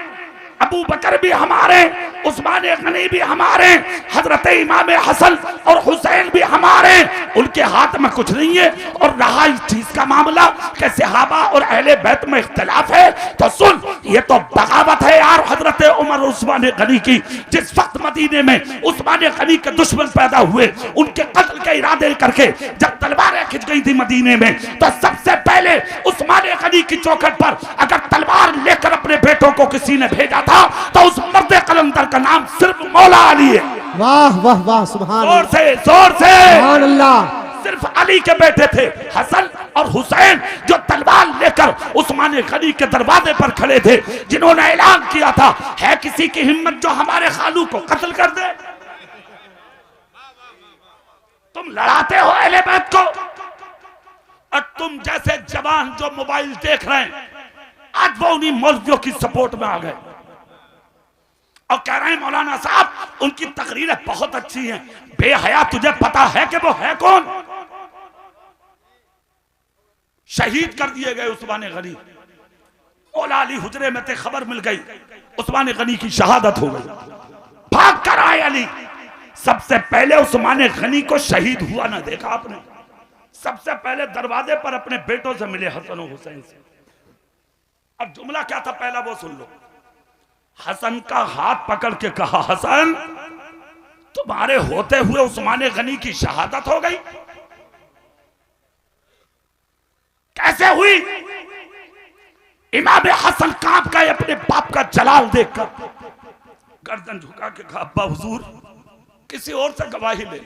अबू बकर भी हमारे, उस्मान गनी भी हमारे, हजरत इमाम हसन और हुसैन भी हमारे, उनके हाथ में कुछ नहीं है। और रहा इस चीज का मामला कि सहाबा और अहले बैत में इख्तिलाफ है, तो सुन, ये तो बगावत है यार हजरत उमर और उस्मान गनी की। जिस वक्त मदीने में उस्मान गनी के दुश्मन पैदा हुए, उनके कत्ल के इरादे करके जब तलवारें खिंच गई थी मदीने में, तो सबसे पहले उस्मान गनी की चौखट पर अगर तलवार लेकर अपने बेटों को किसी ने भेजा था तो उस मर्द कलंदर का नाम सिर्फ मौला अली है। वाह वाह वाह, सुभान जोर से सुभान अल्लाह। सिर्फ अली के बेटे थे हसन और हुसैन, जो तलवार लेकर उस्मान गनी के दरवाजे पर खड़े थे, जिन्होंने ऐलान किया था, है किसी की हिम्मत जो हमारे खालू को कत्ल कर दे। तुम लड़ाते हो अहले बैत को, और तुम जैसे जवान जो मोबाइल देख रहे हैं, आज वो उन्हीं मौलवियों की सपोर्ट में आ गए और कह रहे हैं मौलाना साहब उनकी तकरीरें बहुत अच्छी हैं। बेहया, तुझे पता है कि वो है कौन? शहीद कर दिए गए उस्मान गनी। मौला अली हुजरे में थे, खबर मिल गई उस्मान गनी की शहादत हो गई। भाग कर आए अली। सबसे पहले उस्मान गनी को शहीद हुआ ना देखा आपने? सबसे पहले दरवाजे पर अपने बेटों से मिले, हसन और हुसैन से। अब जुमला क्या था पहला वो सुन लो। हसन का हाथ पकड़ के कहा, हसन तुम्हारे होते हुए उस्मान गनी की शहादत हो गई? कैसे हुई? इमाम हसन कांप गए अपने बाप का जलाल देखकर, गर्दन झुका के कहा, अब्बा हुजूर किसी और से गवाही ले।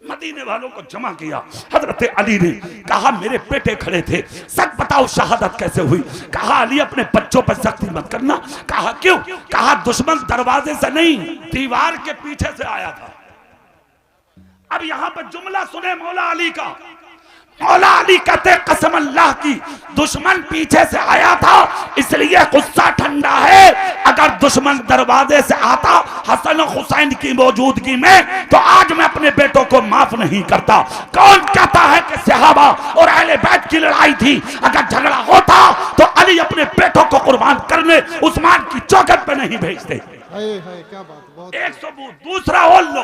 मदीने वालों को जमा किया। हजरत अली ने कहा, मेरे बेटे खड़े थे, सच बताओ शहादत कैसे हुई? कहा, अली अपने बच्चों पर सख्ती मत करना। कहा, क्यों? कहा, दुश्मन दरवाजे से नहीं दीवार के पीछे से आया था। अब यहां पर जुमला सुने मौला अली का। मौला अली कहते, कसम अल्लाह की, दुश्मन पीछे से आया था इसलिए गुस्सा ठंडा है। अगर दुश्मन दरवाजे से आता हसन और हुसैन की मौजूदगी में, तो आज मैं अपने बेटों को माफ नहीं करता। कौन कहता है कि सहाबा और अहले बैत की लड़ाई थी? अगर झगड़ा होता तो अली अपने बेटों को कुर्बान करने उस्मान की चौखट पे नहीं भेजते। क्या बात, एक सबूत। दूसरा और लो,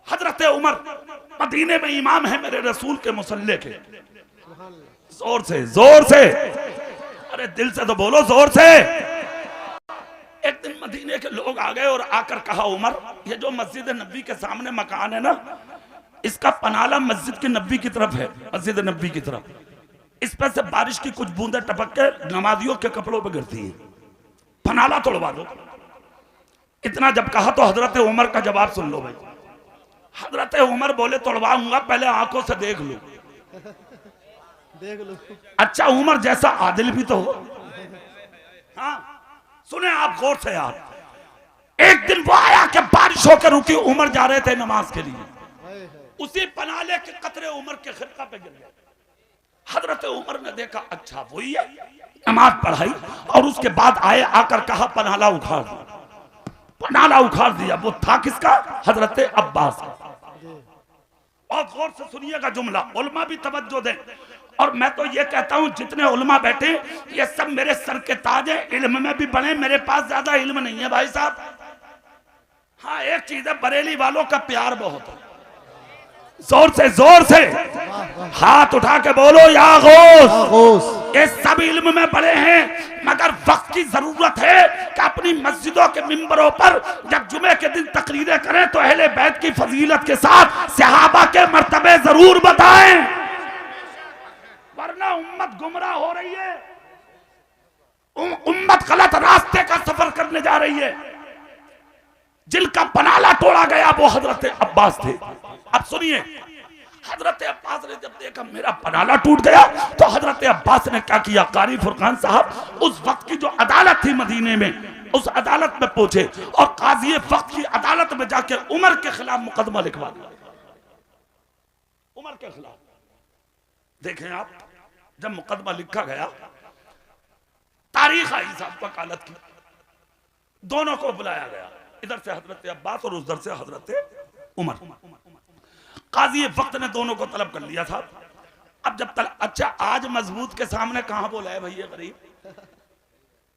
हजरत उमर मदीने में इमाम है मेरे रसूल के मुसल्ले के। जोर से, जोर से, अरे दिल से तो बोलो, जोर से। एक दिन मदीने के लोग आ गए और आकर कहा, उमर ये जो मस्जिद नबी के सामने मकान है ना, इसका पनाला मस्जिद के नबी की तरफ है, मस्जिद नबी की तरफ। इस पर से बारिश की कुछ बूंदें टपक के नमाजियों के कपड़ों पर गिरती है, पनाला तोड़वा दो। इतना जब कहा तो हजरत उमर का जवाब सुन लो भाई। हजरत उमर बोले, तोड़वाऊंगा, पहले आंखों से देख लो। अच्छा, उमर जैसा आदिल भी तो हो। हाँ सुने आप गौर से यार। एक दिन वो आया कि बारिश होकर रुकी, उमर जा रहे थे नमाज के लिए, उसी पनाले के कतरे उमर के खिरका पे गिर गए। हजरत उमर ने देखा, अच्छा वही है, नमाज पढ़ाई और उसके बाद आए, आकर कहा, पनाला उखाड़ दिया। पनाला उखाड़ दिया। वो था किसका? हजरत अब्बास। और गौर से सुनिएगा जुमला, उलमा भी तवज्जो दें। और मैं तो ये कहता हूं, जितने उलमा बैठे ये सब मेरे सर के ताज है, इल्म में भी बने। मेरे पास ज्यादा इल्म नहीं है भाई साहब। हाँ एक चीज है, बरेली वालों का प्यार बहुत है। जोर से, जोर से हाथ उठा के बोलो, या गौस। ये सब इल्म में बड़े हैं, मगर वक्त की जरूरत है कि अपनी मस्जिदों के मिंबरों पर जब जुमे के दिन तकरीरें करें तो अहले बैत की फजीलत के साथ सहाबा के मर्तबे जरूर बताएं, वरना उम्मत गुमराह हो रही है। उम्मत गलत रास्ते का सफर करने जा रही है। जिनका पनाला तोड़ा गया वो हजरत अब्बास थे। अब सुनिए, हजरत अब्बास ने जब देखा मेरा पनाला टूट गया, तो हजरत अब्बास ने क्या किया? कारी फुरकान साहब उस वक्त की जो अदालत थी मदीने में, उस अदालत में पहुंचे और काजी वक्त की अदालत में जाकर उमर के खिलाफ मुकदमा लिखवा दिया। उमर के खिलाफ देखें आप, जब मुकदमा लिखा गया, तारीख आई साहब वकालत की, दोनों को बुलाया गया, इधर से हजरत अब्बास और उधर से हजरत उमर। काजी वक्त ने दोनों को तलब कर लिया था। अब जब तलब, अच्छा आज मजबूत के सामने कहां बोला है भैया गरीब,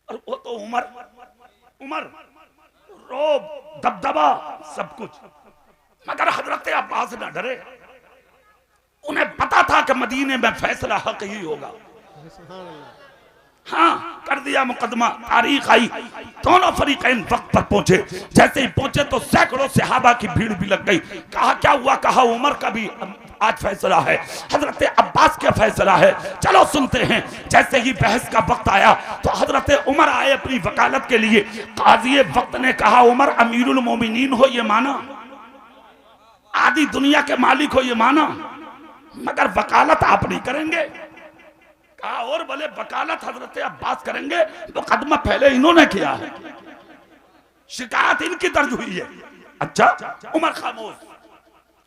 और वो तो उमर उमर, रोब, दबदबा, सब कुछ, मगर हजरत अब्बास न डरे। उन्हें पता था कि मदीने में फैसला हक ही होगा। हाँ, कर दिया मुकदमा, तारीख आई, दोनों फरीकैन वक्त पर पहुंचे। जैसे ही पहुंचे तो सैकड़ों सहाबा की भीड़ भी लग गई। कहा क्या हुआ? कहा उमर का भी आज फैसला है, हजरत अब्बास का फैसला है, चलो सुनते हैं। जैसे ही बहस का वक्त आया तो हजरत उमर आए अपनी वकालत के लिए। काजी वक्त ने कहा उमर अमीरुल मोमिनीन हो ये माना, आधी दुनिया के मालिक हो ये माना, मगर वकालत आप नहीं करेंगे। कहा और बोले वकालत हजरत अब्बास करेंगे। मुकदमा पहले इन्होंने किया है, शिकायत इनकी दर्ज हुई है। अच्छा, उमर खामोश।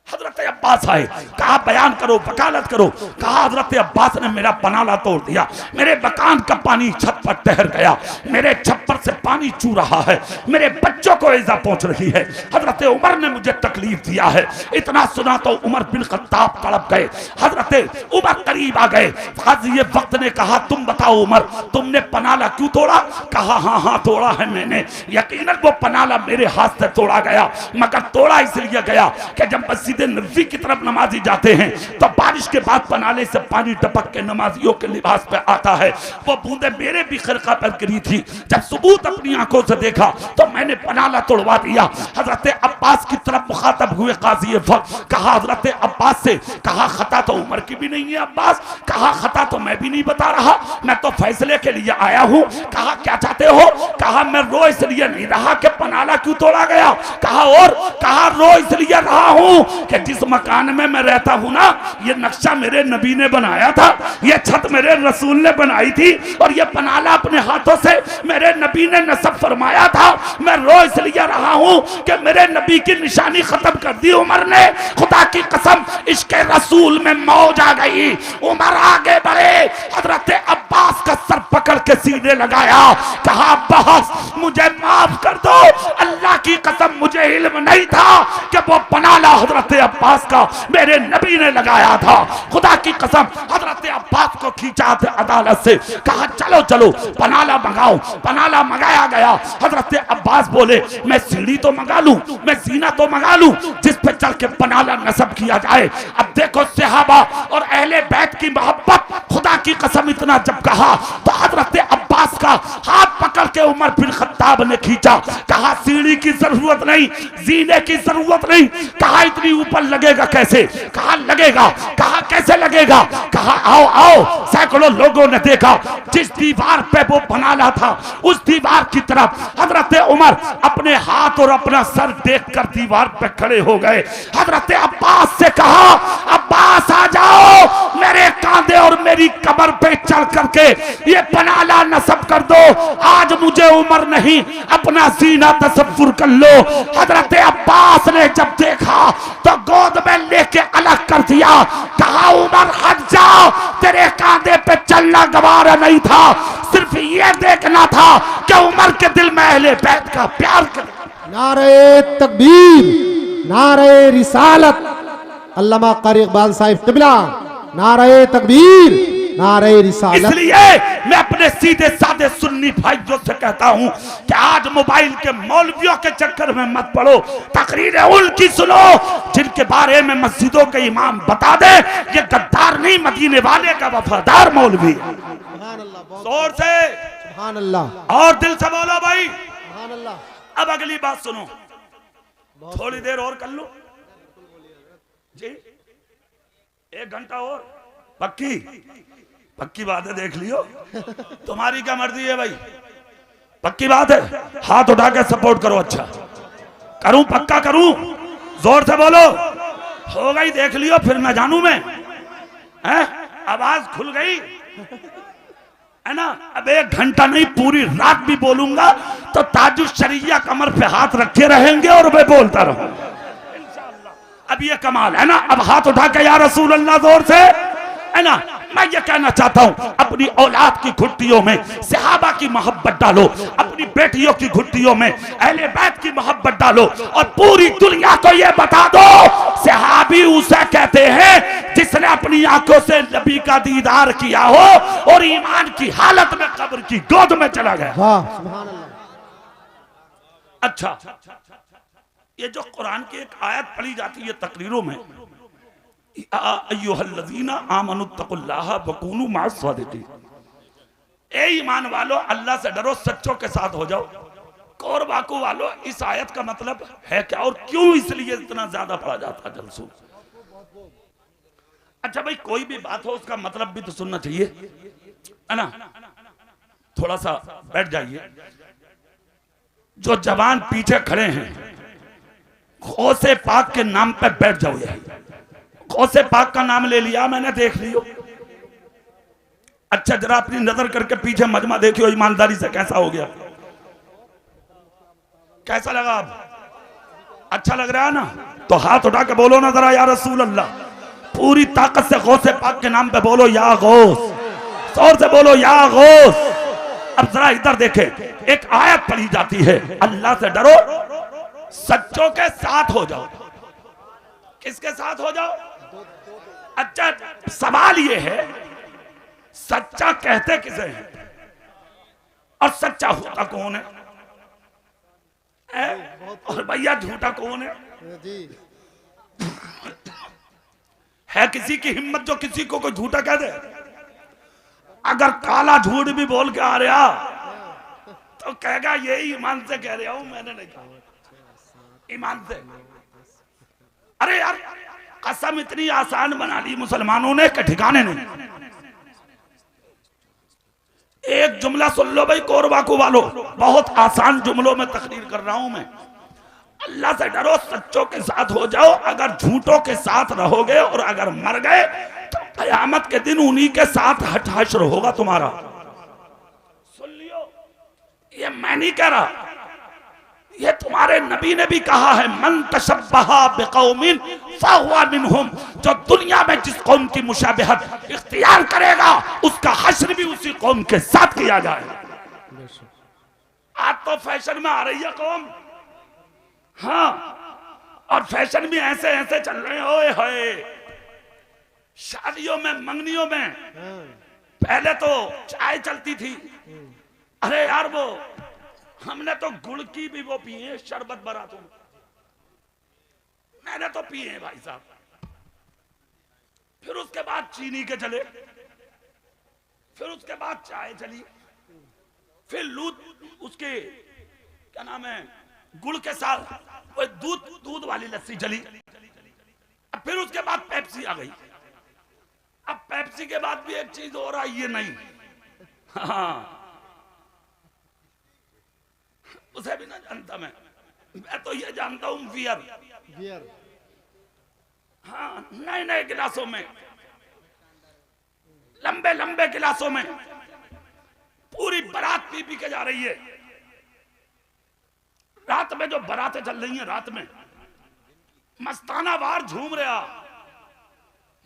हजरत अब्बास आए, कहा बयान करो, वकालत करो। कहा हजरत अब्बास ने मेरा पनाला तोड़ दिया, मेरे मकान का पानी छत पर ठहर गया, मेरे छप्पर से पानी चू रहा है, मेरे बच्चों को इजा पहुंच रही है, हजरत उमर ने मुझे तकलीफ दिया है। इतना सुना तो उमर बिन खत्ताब तड़प गए। हजरत उमर करीब आ गए। काजी वक्त ने कहा तुम बताओ उमर, तुमने पनाला क्यों तोड़ा? कहा हाँ हाँ तोड़ा है मैंने। यकीनन वो पनाला मेरे हाथ से तोड़ा गया, मगर तोड़ा इसलिए गया कि जब मस्जिद नबी की तरफ नमाजी जाते हैं तो बारिश के बाद पनाले से पानी टपक के नमाजियों के लिबास पे आता है। वो बूंदे मेरे भी खिरका पर गिरी थी। जब सबूत अपनी आंखों से देखा तो मैंने पनाला तोड़वा दिया। हजरत अब्बास की तरफ मुखातब हुए काजी वक्त। कहा हजरत अब्बास से, कहा खता तो उमर की भी नहीं है अब्बास। कहा खता तो मैं भी नहीं बता रहा, मैं तो फैसले के लिए आया हूँ। कहा क्या चाहते हो? कहा मैं रो इसलिए नहीं रहा कि पनाला क्यों तोड़ा गया। कहा और? कहा रो इसलिए रहा हूँ कि जिस मकान में मैं रहता हूं ना, ये नक्शा मेरे नबी ने बनाया था, ये छत मेरे रसूल ने बनाई थी, और ये पनाला अपने हाथों से मेरे नबी ने नस्ब फरमाया था। मैं रो इसलिए रहा हूं कि मेरे नबी की निशानी खत्म कर दी उमर ने। खुदा की कसम इश्क रसूल में मौज आ गई। उमर आगे बढ़े, हजरत अब्बास का सर पकड़ के सीने लगाया। कहा अब्बास मुझे माफ कर दो, अल्लाह की कसम मुझे इल्म नहीं था कि वो पनाला हजरत अब्बास का मेरे नबी ने लगाया था। खुदा की कसम हजरत अब्बास को खींचा अदालत से। कहा चलो चलो पनाला मंगाओ। पनाला मंगाया गया। हजरत अब्बास बोले मैं सीढ़ी तो मंगा लूं, मैं जीना तो मंगा लूं जिस पे चल के पनाला नस्ब किया जाए। अब देखो सहाबा और अहले बैत की मोहब्बत। खुदा की कसम इतना जब कहा तो हजरत अब्बास का हाथ पकड़ के उमर बिन खत्ताब ने खींचा। कहा सीढ़ी की जरूरत नहीं, जीने की जरूरत नहीं। कहा इतनी ऊपर लगेगा कैसे? कहा लगेगा। कहा कैसे लगेगा? कहा आओ आओ। सैकड़ों लोगों ने देखा जिस दीवार पे वो पनाला था, उस दीवार की तरफ हजरत उमर अपने हाथ और अपना सर देखकर दीवार पे खड़े हो गए। हजरत अब्बास से कहा अब्बास आ जाओ, मेरे कांधे और मेरी कमर पे चढ़ करके ये पनाला नस्ब कर दो। आज मुझे उमर नहीं, अपना सीना तसव्वुर कर लो। हजरत अब्बास ने जब देखा तो गोद में लेके अलग कर दिया। कहा उमर हट जाओ, तेरे कांधे पे चलना गवारा नहीं था, सिर्फ ये देखना था कि उमर के दिल में अहले बैत का प्यार कर। नारे तकबीर, नारे रिसालत, अल्लामा कारी इकबाल साहिब क़िबला, नारे तकबीर, नारे रिसालत। इसलिए मैं अपने सीधे साधे सुन्नी भाइयों से कहता हूं कि आज मोबाइल के मौलवियों के चक्कर में मत पड़ो, तकरीरें उनकी सुनो जिनके बारे में मस्जिदों के इमाम बता दे ये गद्दार नहीं, मदीने वाले का वफादार मौलवी। जोर से सुभान अल्लाह और दिल से बोलो भाई सुभान अल्लाह। अब अगली बात सुनो, थोड़ी देर और कर लो जी, 1 घंटा और। पक्की पक्की बात है, देख लियो, तुम्हारी क्या मर्जी है भाई, पक्की बात है। हाथ उठा के सपोर्ट करो। अच्छा करूं, पक्का करूं, जोर से बोलो। हो गई, देख लियो, फिर मैं जानू मैं, है आवाज खुल गई है ना। अब 1 घंटा नहीं, पूरी रात भी बोलूंगा तो ताजुश शरिया कमर पे हाथ रखे रहेंगे और मैं बोलता रहूं इंशाअल्लाह। अब ये कमाल है ना। अब हाथ उठा के या रसूल अल्लाह जोर से, है ना। मैं ये कहना चाहता हूं अपनी औलाद की घुट्टियों में सहाबा की मोहब्बत डालो, अपनी बेटियों की घुट्टियों में अहले बैत की मोहब्बत डालो, और पूरी दुनिया को ये बता दो सहाबी उसे कहते हैं जिसने अपनी आंखों से नबी का दीदार किया हो और ईमान की हालत में कब्र की गोद में चला गया। वाह सुभान अल्लाह। अच्छा, ये जो कुरान की एक आयत पढ़ी जाती है तकरीरों में, अय्युहल्लज़ीना आमनुत्तकुल्लाह वकूनू मअस-सादिकीन, ए ईमान वालो अल्लाह से डरो, सच्चों के साथ हो जाओ। कोरबाकू वालो, इस आयत का मतलब है क्या और क्यों इसलिए इतना ज्यादा पढ़ा जाता है जलसू? अच्छा भाई, कोई भी बात हो उसका मतलब भी तो सुनना चाहिए, है ना? थोड़ा सा बैठ जाइए। जो जवान पीछे खड़े हैं, गौसे पाक के नाम पे बैठ जाओ। यही गौसे पाक का नाम ले लिया मैंने, देख लियो। अच्छा, जरा अपनी नजर करके पीछे मजमा देखियो ईमानदारी से, कैसा हो गया, कैसा लगा? अब अच्छा लग रहा है ना? तो हाथ उठा के बोलो ना जरा, या रसूल अल्लाह। पूरी ताकत से गौसे पाक के नाम पे बोलो, या गौस। जोर से बोलो, या गौस। अब जरा इधर देखे, एक आयत पढ़ी जाती है, अल्लाह से डरो, सच्चों के साथ हो जाओ। किसके साथ हो जाओ? अच्छा, सवाल ये है, सच्चा कहते किसे हैं और सच्चा होता कौन है? और भैया झूठा कौन है? है किसी की हिम्मत जो किसी को कोई झूठा कह दे? अगर काला झूठ भी बोल के आ रहा तो कहेगा यही ईमान से कह रहा हूं, मैंने नहीं कहा, ईमान से। अरे यार, कसम इतनी आसान बना ली मुसलमानों ने कि ठिकाने नहीं। एक जुमला सुन लो भाई कोरबाकू वालों, बहुत आसान जुमलों में तकरीर कर रहा हूं मैं। अल्लाह से डरो, सच्चों के साथ हो जाओ। अगर झूठों के साथ रहोगे और अगर मर गए तो कयामत के दिन उन्हीं के साथ हश्र होगा तुम्हारा। सुन लियो, ये मैं नहीं कह रहा, ये तुम्हारे नबी ने भी कहा है, मन तशब्बहा बिकौमिन फहुवा मिनहुम। जो दुनिया में जिस कौम की मुशाबहत इख्तियार करेगा उसका हश्र भी उसी कौम के साथ किया जाएगा। आज तो फैशन में आ रही है कौम, हाँ, और फैशन भी ऐसे ऐसे चल रहे हैं। ओए होए, शादियों में, मंगनियों में पहले तो चाय चलती थी। अरे यार, वो हमने तो गुड़ की भी वो पिए, शरबत बारातों में मैंने तो पिए भाई साहब। फिर उसके बाद चीनी के चले, फिर उसके बाद चाय चली, फिर लूट उसके क्या नाम है, गुड़ के साथ वो दूध वाली लस्सी चली। अब फिर उसके बाद पेप्सी आ गई। अब पेप्सी के बाद भी एक चीज हो रहा है, ये नहीं, हाँ, उसे भी ना जानता मैं तो ये जानता हूं बियर। हाँ, नए नए गिलासों में, लंबे लंबे गिलासों में पूरी बारात पी पी के जा रही है। रात में जो बारातें चल रही हैं, रात में मस्ताना बाहर झूम रहा,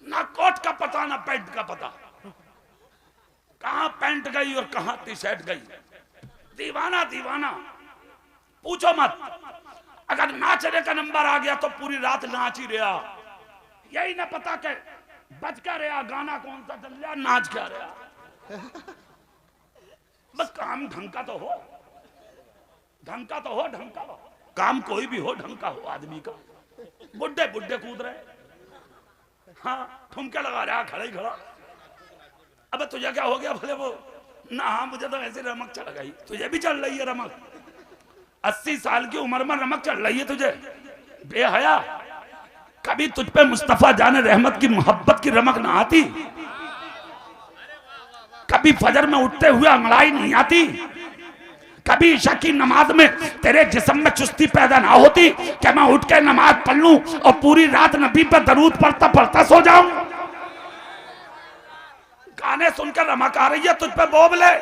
ना कोट का पता ना पैंट का पता, कहां पैंट गई और कहां टी शर्ट गई। दीवाना दीवाना, पूछो मत। अगर नाचने का नंबर आ गया तो पूरी रात नाच ही रहा, यही ना पता के बज क्या रहा, गाना कौन सा चल रहा, नाच क्या रहा। बस काम ढंग का तो हो, ढंग का तो हो, ढंग का हो, काम कोई भी हो ढंग का हो आदमी का। बुड्ढे बुड्ढे कूद रहे, हाँ, ठुमके लगा रहा, खड़ा ही खड़ा। अब तुझे क्या हो गया भले? वो ना, हाँ, मुझे तो ऐसे रमक चढ़ गई। तुझे भी चढ़ रही है रमक? 80 साल की उम्र में रमक चढ़ रही है तुझे, बेहया। कभी तुझ पे मुस्तफा जाने रहमत की मोहब्बत की रमक ना आती? कभी फजर में उठते हुए अंगड़ाई नहीं आती? कभी ईशा की नमाज में तेरे जिस्म में चुस्ती पैदा ना होती कि मैं उठ के नमाज पढ़ लूं और पूरी रात नबी पर दरूद पढ़ता पढ़ता सो जाऊं? गाने सुनकर रमक आ रही है तुझ पे, बोबले।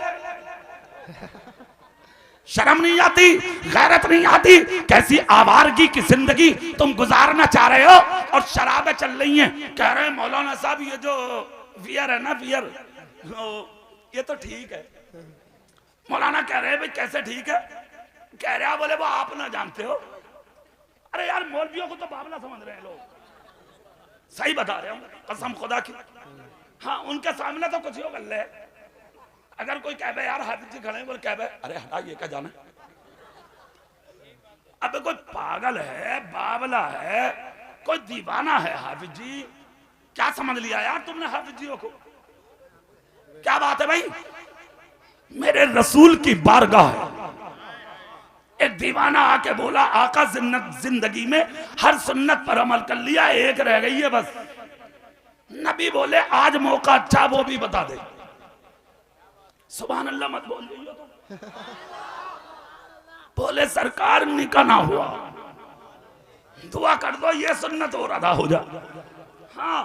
शर्म नहीं आती, गैरत नहीं आती? कैसी आवारगी की जिंदगी तुम गुजारना चाह रहे हो और शराबें चल रही हैं। कह रहे हैं मौलाना साहब ये जो बियर है ना, बियर, ये तो ठीक है। मौलाना कह रहे हैं भाई कैसे ठीक है? कह रहे बोले वो आप ना जानते हो। अरे यार, मौलवियों को तो बावला समझ रहे हैं लोग, सही बता रहे हूँ कसम खुदा की। हाँ, उनके सामने तो कुछ हो गल है। अगर कोई कह यार हाफिज जी खड़े हैं, बोले कह, अरे हटा, ये क्या जाना, अब कोई पागल है, बावला है, कोई दीवाना है हाफिज जी? क्या समझ लिया यार तुमने हाफिज जी को? क्या बात है भाई? मेरे रसूल की बारगाह है, एक दीवाना आके बोला आका जिंदगी में हर सुन्नत पर अमल कर लिया, एक रह गई है बस। नबी बोले आज मौका अच्छा, वो भी बता दे। सुभान अल्लाह मत बोल रही हो तो। बोले सरकार निकाह ना हुआ, दुआ कर दो ये सुन्नत और अदा हो जा। हाँ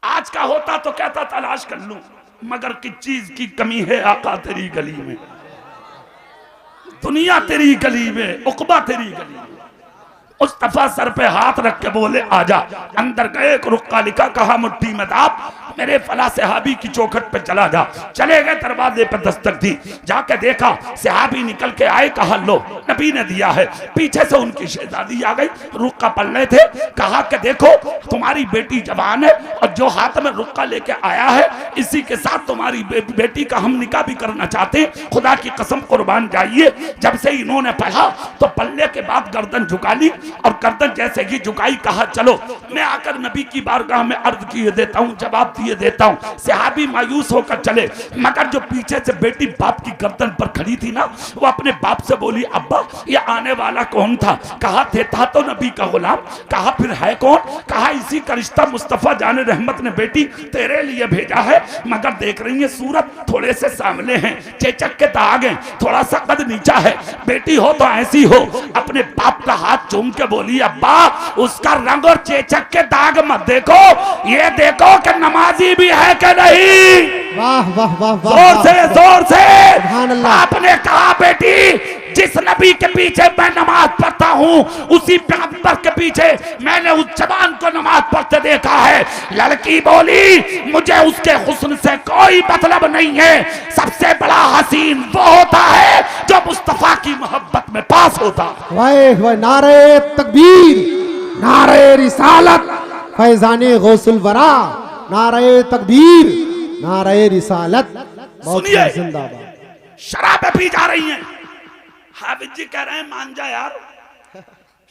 आज का होता तो कहता तलाश कर लूं, मगर किस चीज की कमी है आका तेरी गली में, दुनिया तेरी गली में, उकबा तेरी गली में। मुस्तफा सर पे हाथ रख के बोले आजा। अंदर गए, रुक्का लिखा, कहा मुट्ठी में दाब, मेरे फला सहाबी की चौखट पे चला जा। चले गए, दरवाजे पर दस्तक दी, जाके देखा सहाबी निकल के आए, कहा लो नबी ने दिया है। पीछे से उनकी शहजादी आ गई, रुक्का पढ़ रहे थे, कहा कि देखो तुम्हारी बेटी जवान है और जो हाथ में रुक्का लेके आया है इसी के साथ तुम्हारी बेटी का हम निकाह भी करना चाहते हैं, खुदा की कसम कुर्बान जाइए। जब से इन्होंने पढ़ा तो पढ़ने के बाद गर्दन झुका ली और गर्दन जैसे ही झुकाई, कहा चलो मैं आकर नबी की बारगाह में अर्ज किए देता हूँ, जवाब दिए देता हूँ। सहाबी मायूस होकर चले, मगर जो पीछे से बेटी बाप की गर्दन पर खड़ी थी ना, वो अपने बाप से बोली अब्बा ये आने वाला कौन था? कहा था तो नबी का गुलाम। कहा फिर है कौन? कहा इसी का रिश्ता मुस्तफा जाने रहमत ने बेटी तेरे लिए भेजा है, मगर देख रही है सूरत थोड़े से सामने हैं, चेचक के दाग हैं, थोड़ा सा कद नीचा है, बेटी हो तो ऐसी हो। अपने बाप का हाथ चूम के बोली अब्बा उसका रंग और चेचक के दाग मत देखो, ये देखो कि नमाजी भी है कि नहीं। वाह वाह वाह वाह, जोर से जोर से। सुभान अल्लाह। आपने कहा बेटी जिस नबी के पीछे मैं नमाज पढ़ता हूँ उसी पैगंबर के पीछे मैंने उस जवान को नमाज पढ़ते देखा है। लड़की बोली मुझे उसके हुस्न से कोई मतलब नहीं है, सबसे बड़ा हसीन वो होता है जो मुस्तफा की मोहब्बत में पास होता। वाह वाह, नारे तकबीर, नारे रिसालत, फैजाने गौसुल वरा, नारे तकबीर, नारे रिसालत। सुनिए, जिंदाबाद। शराबें पी जा रही हैं, हाफिज जी कह रहे हैं मान जा यार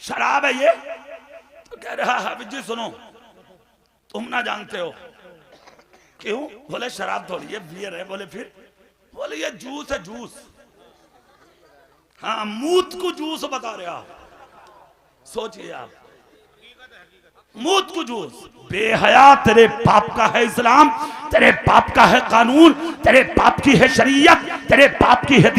शराब है ये, तो कह रहा हाफिज जी सुनो तुम ना जानते हो। क्यों? बोले शराब थोड़ी है, बियर है। बोले फिर? बोले ये जूस है, जूस। हाँ मूत को जूस बता रहे आप, सोचिए आप, मूत को जूस। बेहया तेरे बाप का है इस्लाम, तेरे बाप का है कानून, तेरे बाप की है शरीयत, तेरे बाप की है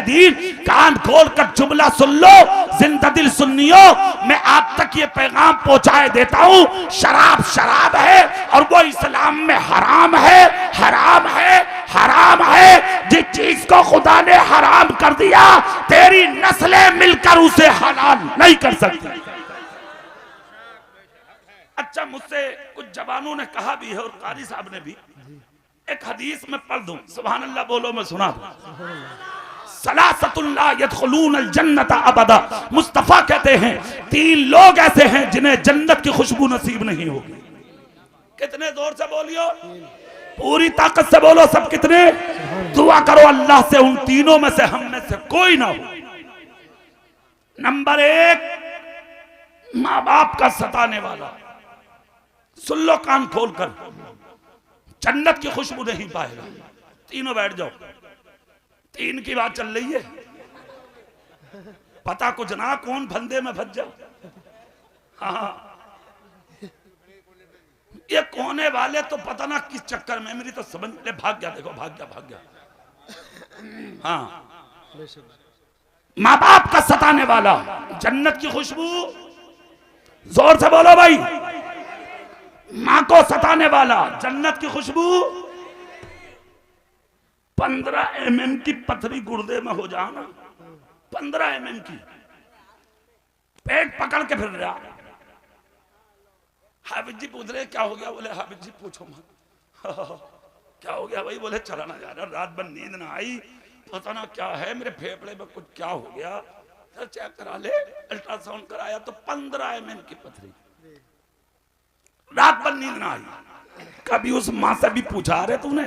दीन। कान खोल कर जुमला सुन लो जिंदा दिल सुन्नियों, मैं आप तक ये पैगाम पहुंचाए देता हूँ, शराब शराब है और वो इस्लाम में हराम है, हराम है, हराम है। जिस चीज को खुदा ने हराम कर दिया तेरी नस्लें मिलकर उसे हलाल नहीं कर सकती। अच्छा मुझसे कुछ जवानों ने कहा भी है और कारी साहब ने भी, एक हदीस में पढ़ दूं, सुभान अल्लाह बोलो मैं सुना दूं। सलासतुल्ला यदखुलून अल जन्नत अबदा, मुस्तफा कहते हैं 3 लोग ऐसे हैं जिन्हें जन्नत की खुशबू नसीब नहीं होगी। कितने जोर से बोलियो, पूरी ताकत से बोलो सब कितने। दुआ करो अल्लाह से उन तीनों में से हम में से कोई ना हो। नंबर 1 माँ बाप का सताने वाला, सुन लो कान खोलकर, जन्नत की खुशबू नहीं पाएगा। तीनों बैठ जाओ, 3 की बात चल रही है, पता कुछ ना कौन फंदे में फंस जाओ। हाँ ये कोने वाले तो पता ना किस चक्कर में, मेरी तो समझ ले, भाग गया, देखो भाग गया, भाग गया। हाँ माँ बाप का सताने वाला, जन्नत की खुशबू, जोर से बोलो भाई, मां को सताने वाला, जन्नत की खुशबू। 15 mm की पथरी गुर्दे में हो जाओ ना, 15 mm की, पेट पकड़ के फिर रहा। हाफिज जी पूछ रहे क्या हो गया? बोले हाफिज जी पूछो मत। क्या हो गया भाई? बोले चला ना जा रहा, रात भर नींद ना आई, पता ना क्या है, मेरे फेफड़े में कुछ क्या हो गया, चेक करा ले, अल्ट्रासाउंड कराया तो 15 mm की पथरी, रात भर नींद ना आई। कभी उस मां से भी पूछा रहे तूने?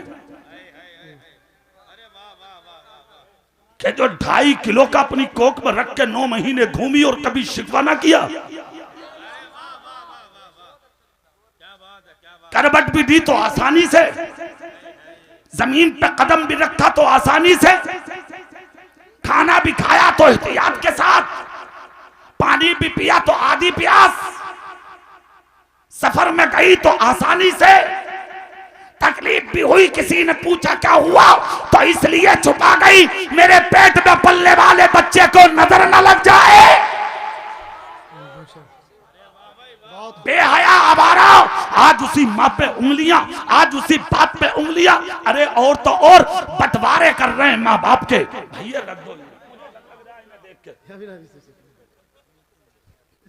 कि जो 2.5 किलो का अपनी कोक में रख के 9 महीने घूमी और कभी शिकवा ना किया। करवट भी दी तो आसानी से, जमीन पे कदम भी रखा तो आसानी से, खाना भी खाया तो एहतियात के साथ, पानी भी पिया तो आधी प्यास, सफर में गई तो आसानी से, तकलीफ भी हुई किसी ने पूछा क्या हुआ तो इसलिए छुपा गई मेरे पेट में पलने वाले बच्चे को नजर न लग जाए। बेहया आवारा, आज उसी माँ पे उंगलियां, आज उसी बाप पे उंगलियां। अरे और तो और बंटवारे कर रहे हैं माँ बाप के। भैया रख दो, देख के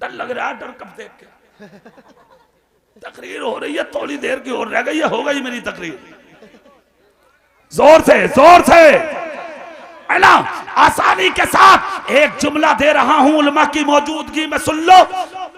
डर लग रहा है, डर कब देख के। तकरीर हो रही है, थोड़ी देर की और रह गई है, हो गई मेरी तकरीर। जोर से है ना, आसानी के साथ एक जुमला दे रहा हूं उलमा की मौजूदगी में, सुन लो।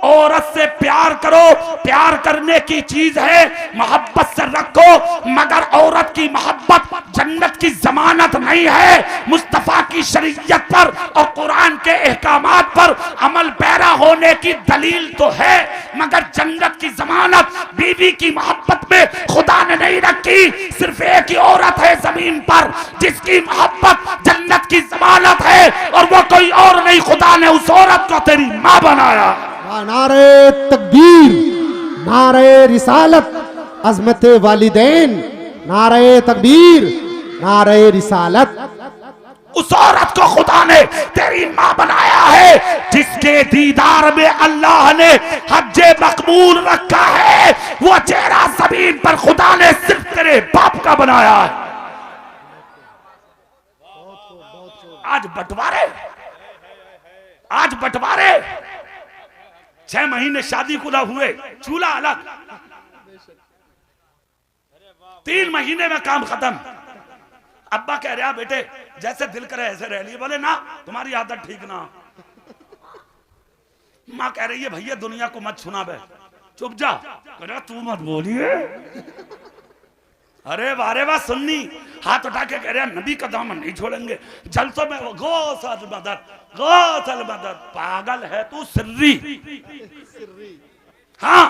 औरत से प्यार करो, प्यार करने की चीज है, मोहब्बत से रखो, मगर औरत की मोहब्बत जन्नत की जमानत नहीं है। मुस्तफा की शरीयत पर और कुरान के अहकामात पर अमल पैरा होने की दलील तो है, मगर जन्नत की जमानत बीवी की मोहब्बत में खुदा ने नहीं रखी। सिर्फ एक ही औरत है जमीन पर जिसकी मोहब्बत जन्नत की जमानत है, और वो कोई और नहीं, खुदा ने उस औरत को तेरी मां बनाया। नारे तकबीर, नारे रिसालत, अजमत वालिदैन, नारे तकबीर, नारे रिसालत। उस औरत को खुदा ने तेरी मां बनाया है जिसके दीदार में अल्लाह ने हज्जे मकबूल रखा है। वो चेहरा जमीन पर खुदा ने सिर्फ तेरे बाप का बनाया है। आज बंटवारे 6 महीने शादी कुला हुए, चूल्हा अलग, 3 महीने में काम खत्म। अब्बा कह रहा बेटे जैसे दिल करे ऐसे रह लिए, बोले ना तुम्हारी आदत ठीक ना। माँ कह रही है भैया दुनिया को मत सुना बे, चुप जा। कह रहा तू मत बोलिए। अरे वाह सुन्नी, हाथ उठा के कह रहा नबी का दामन नहीं छोड़ेंगे। जलसों में गौसल मदद, पागल है तू सिर्री। हाँ,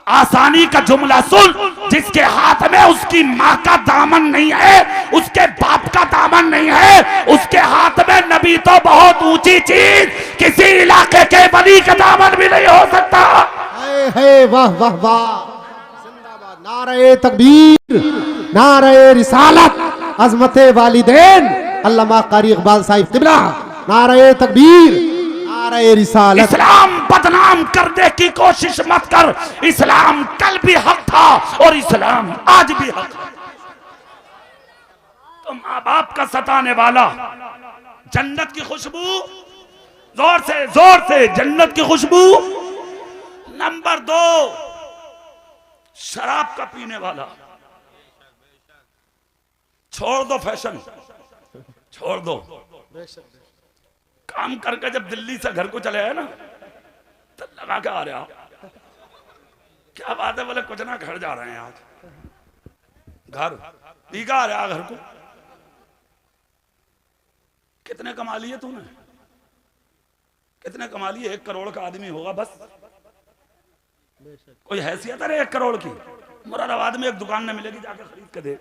आसानी का जुमला सुन, जिसके हाथ में उसकी माँ का दामन नहीं है, उसके बाप का दामन नहीं है, उसके हाथ में नबी तो बहुत ऊंची चीज, किसी इलाके के वली का दामन भी नहीं हो सकता। है वाह वाह वाह, जिंदाबाद। नारे तकबीर, नारे रिसालत, अजमत वालिदैन, अल्लामा कारी इकबाल साहिब क़िबला। नारे तकबीर, नारे रिसालत। इस्लाम बदनाम करने की कोशिश मत कर, इस्लाम कल भी हक था और इस्लाम आज भी हक है। तो माँ बाप का सताने वाला, जन्नत की खुशबू, जोर से जन्नत की खुशबू। नंबर 2 शराब का पीने वाला। छोड़ दो फैशन, छोड़ दो। काम करके जब दिल्ली से घर को चले आए ना, तो लगा के आ रहा क्या बात है, बोले कुछ ना घर जा रहे हैं आज। घर पीका आ रहा घर को। कितने कमा लिए तूने? कितने कमा लिए? 1 करोड़ का आदमी होगा बस। कोई हैसियत है 1 करोड़ की? मुरादाबाद में एक दुकान में मिलेगी, जाकर खरीद के दे।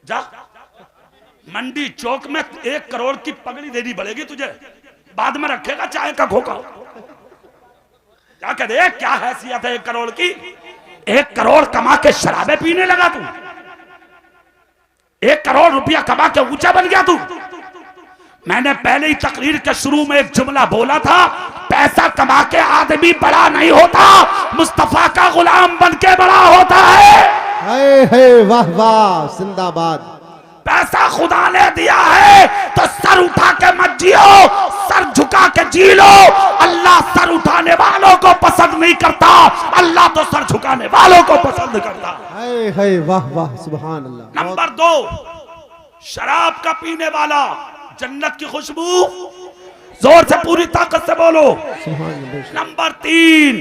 जा मंडी चौक में 1 करोड़ की पगड़ी देनी पड़ेगी तुझे, बाद में रखेगा चाय का खोखा। जाके देख क्या हैसियत है 1 करोड़ की। 1 करोड़ कमा के शराबे पीने लगा तू। 1 करोड़ रुपया कमा के ऊंचा बन गया तू। मैंने पहले ही तकरीर के शुरू में एक जुमला बोला था, पैसा कमा के आदमी बड़ा नहीं होता, मुस्तफा का गुलाम बन के बड़ा होता है। वाह वाह, जिंदाबाद। पैसा खुदा ने दिया है तो सर उठा के मत जियो, सर झुका के जी लो। अल्लाह सर उठाने वालों को पसंद नहीं करता, अल्लाह तो सर झुकाने वालों को पसंद करता। वाह वाह, सुभान अल्लाह। नंबर 2 शराब का पीने वाला, जन्नत की खुशबू। जोर से पूरी ताकत से बोलो। नंबर 3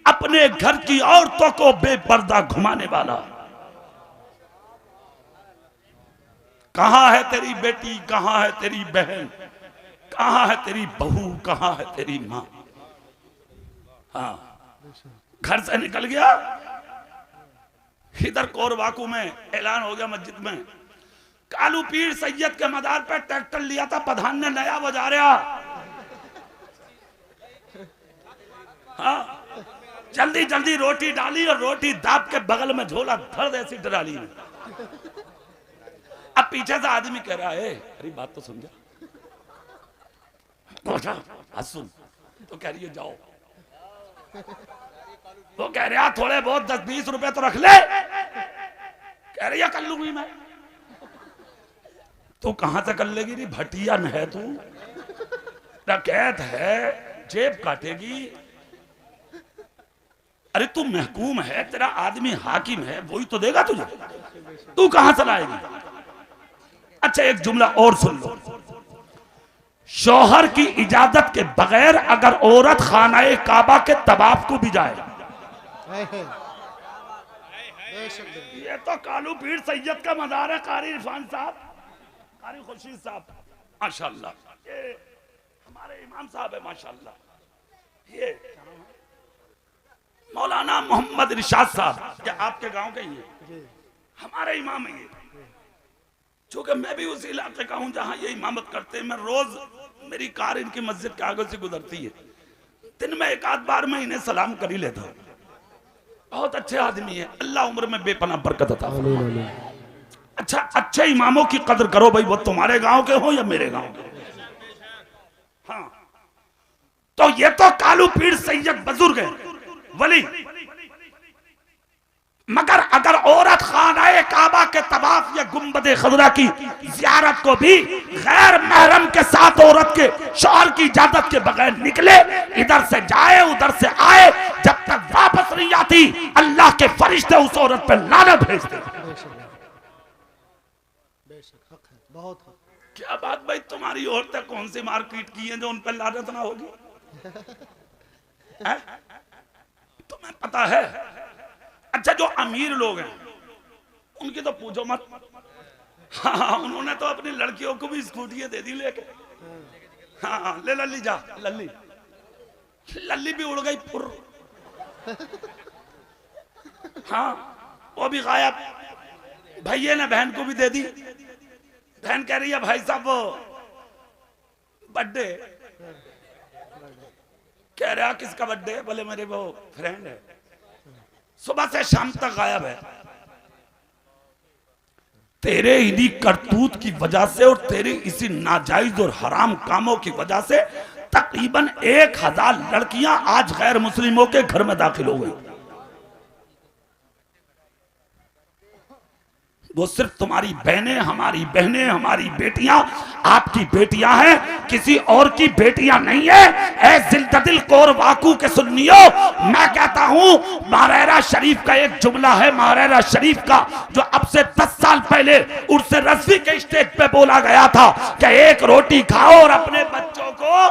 अपने घर की औरतों को बेपर्दा घुमाने वाला। कहां है तेरी बेटी, कहां है तेरी बहन, कहां है तेरी बहू, कहां है तेरी मां? हाँ, घर से निकल गया, इधर कोरवाकू में ऐलान हो गया मस्जिद में, कालू पीर सैयद के मदार पे ट्रैक्टर लिया था प्रधान ने नया बजा रहा। हाँ, जल्दी जल्दी रोटी डाली और रोटी दाब के बगल में झोला धर दे ऐसी डाली में। अब पीछे से आदमी कह रहा है, अरे बात तो समझा, सुन तो कह रही है जाओ, वो कह रहा थोड़े बहुत 10-20 रुपए तो रख ले, कह रही है कर लूंगी मैं। तू कहां से कर लेगी? री भटिया न है तू, डकैत है, जेब काटेगी। अरे तू महकूम है, तेरा आदमी हाकिम है, वही तो देगा तुझे, तू कहां से लाएगी? अच्छा एक जुमला और सुन लो, शौहर की इजाजत के बगैर अगर औरत खानाए काबा के तवाफ को भी जाए, ये तो कालू पीर सैयद का मदार है, कारी इरफान साहब, कारी खुर्शीद साहब, माशाल्लाह, ये हमारे इमाम साहब है माशाल्लाह, ये मौलाना मोहम्मद इरशाद साहब, क्या आपके गांव के ही है, हमारे इमाम है ये। चूंकि मैं भी उस इलाके का हूं जहां ये इमामत करते हैं, मैं रोज मेरी कार इनकी मस्जिद के आगे से गुजरती है, दिन में एक आध बार मैं इन्हें सलाम कर ही लेता हूं। बहुत अच्छे आदमी है, अल्लाह उम्र में बेपनाह बरकत अता फरमाए। अच्छा, अच्छे इमामों की कदर करो भाई, वो तुम्हारे गांव के हो या मेरे गांव के। हाँ, तो ये तो कालू पीर सैयद बुजुर्ग है, वली, मगर अगर औरत खानाए काबा के तवाफ या गुंबदे खजरा की जियारत को भी गैर महरम के साथ औरत के शौहर की इजाजत के बगैर निकले, इधर से जाए उधर से आए, जब तक वापस नहीं आती अल्लाह के फरिश्ते उस औरत पर लानत भेजते। बहुत क्या बात भाई, तुम्हारी औरतें कौन सी मारपीट की है जो उन पर लानत ना होगी? तुम्हें पता है? अच्छा, जो अमीर लोग हैं उनकी तो पूछो मत। हाँ, उन्होंने तो अपनी लड़कियों को भी स्कूटी दे दी लेके। हाँ, ले लल्ली जा, लल्ली लल्ली भी उड़ गई फुर। हाँ, वो भी गायब। भैया ने बहन को भी दे दी, बहन कह रही है भाई साहब वो बर्थडे, कह रहा किसका बर्थडे है? बोले मेरे वो फ्रेंड है, सुबह से शाम तक गायब है। तेरे इन्हीं करतूत की वजह से और तेरे इसी नाजायज और हराम कामों की वजह से तकरीबन 1000 लड़कियां आज गैर मुस्लिमों के घर में दाखिल हो गई। वो सिर्फ तुम्हारी बहनें, हमारी बहनें, हमारी बेटियां, आपकी बेटियां हैं, किसी और की बेटियां नहीं है। ऐ जिल्ददिल कोरवाकू के सुन्नियों, मैं कहता हूं मारेरा शरीफ का एक जुमला है, मारेरा शरीफ का, जो अब से 10 साल पहले उर्स रज़वी के स्टेज पे बोला गया था कि एक रोटी खाओ और अपने बच्चों को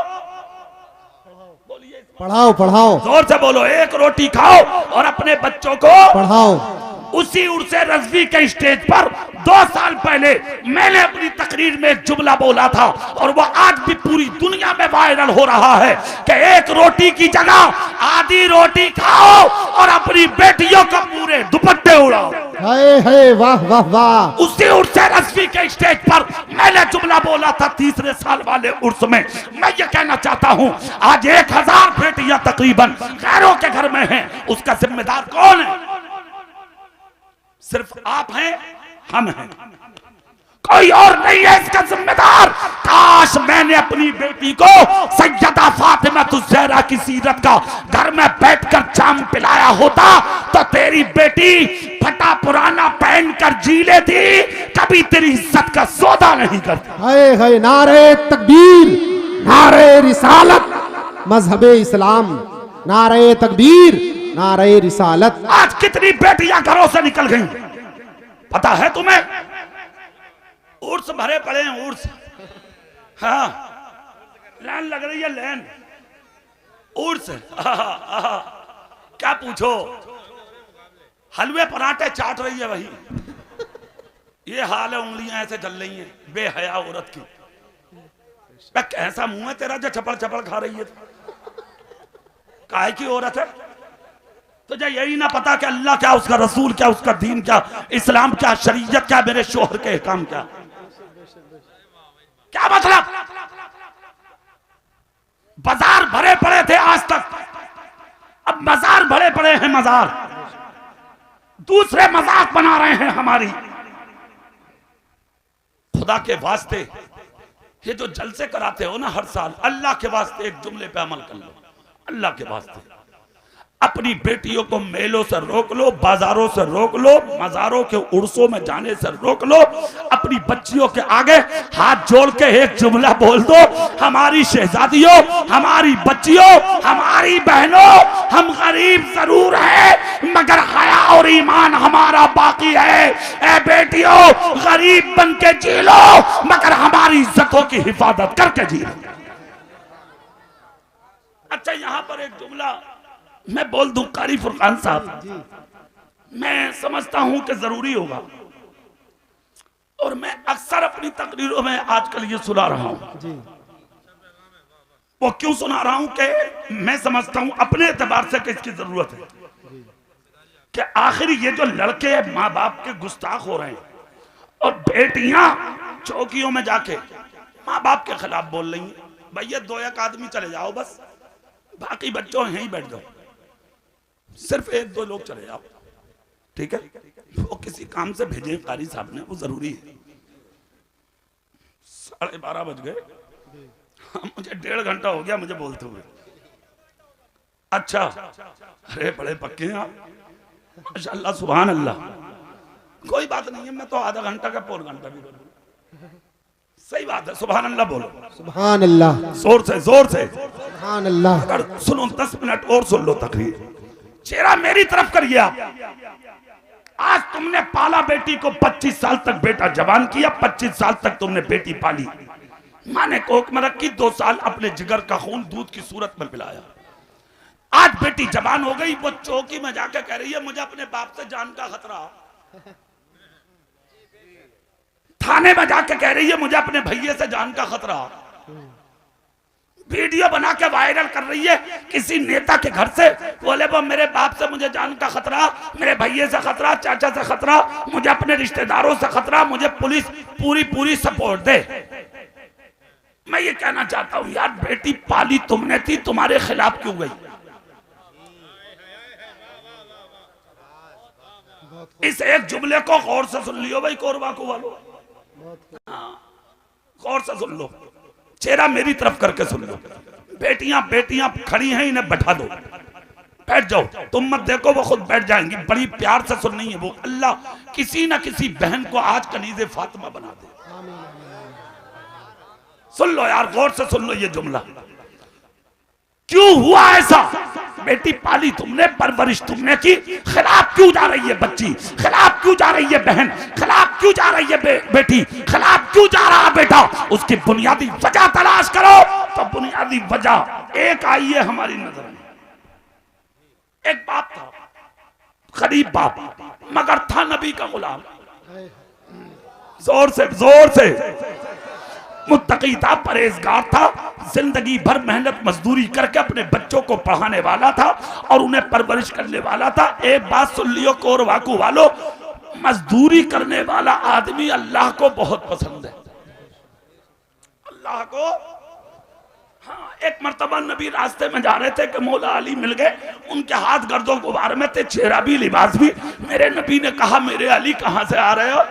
बोलिए, पढ़ाओ पढ़ाओ, जोर से बोलो, एक रोटी खाओ और अपने बच्चों को पढ़ाओ। उसी उर्से रज़वी के स्टेज पर 2 साल पहले मैंने अपनी तकरीर में एक जुमला बोला था और वो आज भी पूरी दुनिया में वायरल हो रहा है कि एक रोटी की जगह आधी रोटी खाओ और अपनी बेटियों को पूरे दुपट्टे उड़ाओ। हाय हाय, वाह वाह वाह। उसी उर्से रज़वी के स्टेज पर मैंने जुमला बोला था 3रे साल वाले उर्स में। मैं ये कहना चाहता हूँ, आज 1000 बेटियां तकरीबन गैरों के घर में हैं, उसका जिम्मेदार कौन है? सिर्फ आप हैं, हम हैं, कोई और नहीं है इसका जिम्मेदार। काश मैंने अपनी बेटी को सैयदा फातिमा ज़हरा की सीरत का घर में बैठकर जाम पिलाया होता तो तेरी बेटी फटा पुराना पहनकर जी लेती, कभी तेरी इज्जत का सौदा नहीं करती। हाय हाय, नारे तकबीर, नारे रिसालत, मजहबे इस्लाम, नारे तकबीर, नारे रिसालत। आज कितनी बेटियां घरों से निकल गई पता है तुम्हें? उर्स भरे पड़े हैं, उर्स। हाँ, लाइन लग रही है, लाइन उर्स। क्या पूछो, हलवे पराठे चाट रही है वही। ये हाल है, उंगलियां ऐसे जल रही हैं बेहया औरत की। कैसा मुंह है तेरा जो चपड़ चपड़ खा रही है? काहे की औरत है? तुझे यही ना पता कि अल्लाह क्या, उसका रसूल क्या, उसका दीन क्या, इस्लाम क्या, शरीयत क्या, मेरे शोहर के काम क्या? क्या मतलब? बाजार भरे पड़े थे आज तक, अब मजार भरे पड़े हैं मजार। दूसरे मजाक बना रहे हैं हमारी। खुदा के वास्ते ये जो जलसे कराते हो ना हर साल, अल्लाह के वास्ते एक जुमले पे अमल कर लो। अल्लाह के वास्ते अपनी बेटियों को मेलों से रोक लो, बाजारों से रोक लो, मजारों के उर्सों में जाने से रोक लो। अपनी बच्चियों के आगे हाथ जोड़ के एक जुमला बोल दो, हमारी शहजादियों, हमारी बच्चियों, हमारी बहनों, हम गरीब जरूर हैं मगर हया और ईमान हमारा बाकी है। ए बेटियों, गरीब बन के जी लो मगर हमारी इज्जतों की हिफाजत करके जी लो। अच्छा, यहां पर एक जुमला मैं बोल दूं कारी फुरकान साहब, मैं समझता हूं कि जरूरी होगा और मैं अक्सर अपनी तकरीरों में आजकल ये सुना रहा हूं। वो क्यों सुना रहा हूं कि मैं समझता हूं अपने एतबार से कि इसकी जरूरत है कि आखिर ये जो लड़के माँ बाप के गुस्ताख हो रहे हैं और बेटियां चौकियों में जाके माँ बाप के खिलाफ बोल रही हैं, भैया 2-1 आदमी चले जाओ, बस बाकी बच्चों यहीं बैठ जाओ, सिर्फ 1-2 लोग चले जाओ, ठीक है? वो किसी काम से भेजे कारी साहब ने, वो जरूरी है। 12:30 बज गए, मुझे 1.5 घंटा हो गया मुझे बोलते हुए। अच्छा, अरे बड़े पक्के हैं आप, माशाअल्लाह, सुभान अल्लाह। कोई बात नहीं है, मैं तो आधा घंटा का पौन घंटा भी बोलूं, सही बात है। सुभान अल्लाह बोलो, सुभान अल्लाह, जोर से जोर से सुभान अल्लाह। अगर सुनो 10 मिनट और सुन लो तकरीर। चेहरा मेरी तरफ करिए आप। आज तुमने पाला बेटी को, 25 साल तक बेटा जवान किया, 25 साल तक तुमने बेटी पाली, माँ ने कोख में रखी, 2 साल अपने जिगर का खून दूध की सूरत में पिलाया। आज बेटी जवान हो गई, वो चौकी में जाकर कह रही है मुझे अपने बाप से जान का खतरा। थाने में जाके कह रही है मुझे अपने भैये से जान का खतरा। वीडियो बना के वायरल कर रही है किसी नेता के घर से, बोले वो मेरे बाप से मुझे जान का खतरा, मेरे भैये से खतरा, चाचा से खतरा, मुझे अपने रिश्तेदारों से खतरा, मुझे पुलिस पूरी सपोर्ट दे। मैं ये कहना चाहता हूं यार, बेटी पाली तुमने थी, तुम्हारे खिलाफ क्यों गई? इस एक जुमले को गौर से सुन लियो भाई, कोरबा को वालों, गौर से सुन लो, चेहरा मेरी तरफ करके सुन लो। बेटियां खड़ी हैं, इन्हें बैठा दो, बैठ जाओ, तुम मत देखो, वो खुद बैठ जाएंगी। बड़ी प्यार से सुन रही है वो। अल्लाह किसी ना किसी बहन को आज कनीज़े फातिमा बना दे। सुन लो यार, गौर से सुन लो ये जुमला। क्यों हुआ ऐसा? बेटी पाली तुमने, परवरिश तुमने की, खिलाफ क्यों जा रही है बच्ची, खिलाफ क्यों जा रही है बहन, खिलाफ क्यों जा रही है बेटी, खिलाफ क्यों जा रहा बेटा? उसकी बुनियादी वजह तलाश करो। तो बुनियादी वजह एक आई है हमारी नजर में। एक बाप था, गरीब बाप, मगर था नबी का गुलाम, जोर से मुत्तकी था, परहेजगार था, जिंदगी भर मेहनत मजदूरी करके अपने बच्चों को पढ़ाने वाला था और उन्हें परवरिश करने वाला था। एक बात सुन लियो कोरवाकू वालों, मजदूरी करने वाला आदमी अल्लाह को बहुत पसंद है, अल्लाह को। हाँ, एक मर्तबा नबी रास्ते में जा रहे थे कि मौला अली मिल गए, उनके हाथ गर्दो गुबार में थे, चेहरा भी लिबास भी। मेरे नबी ने कहा मेरे अली कहां से आ रहे हो?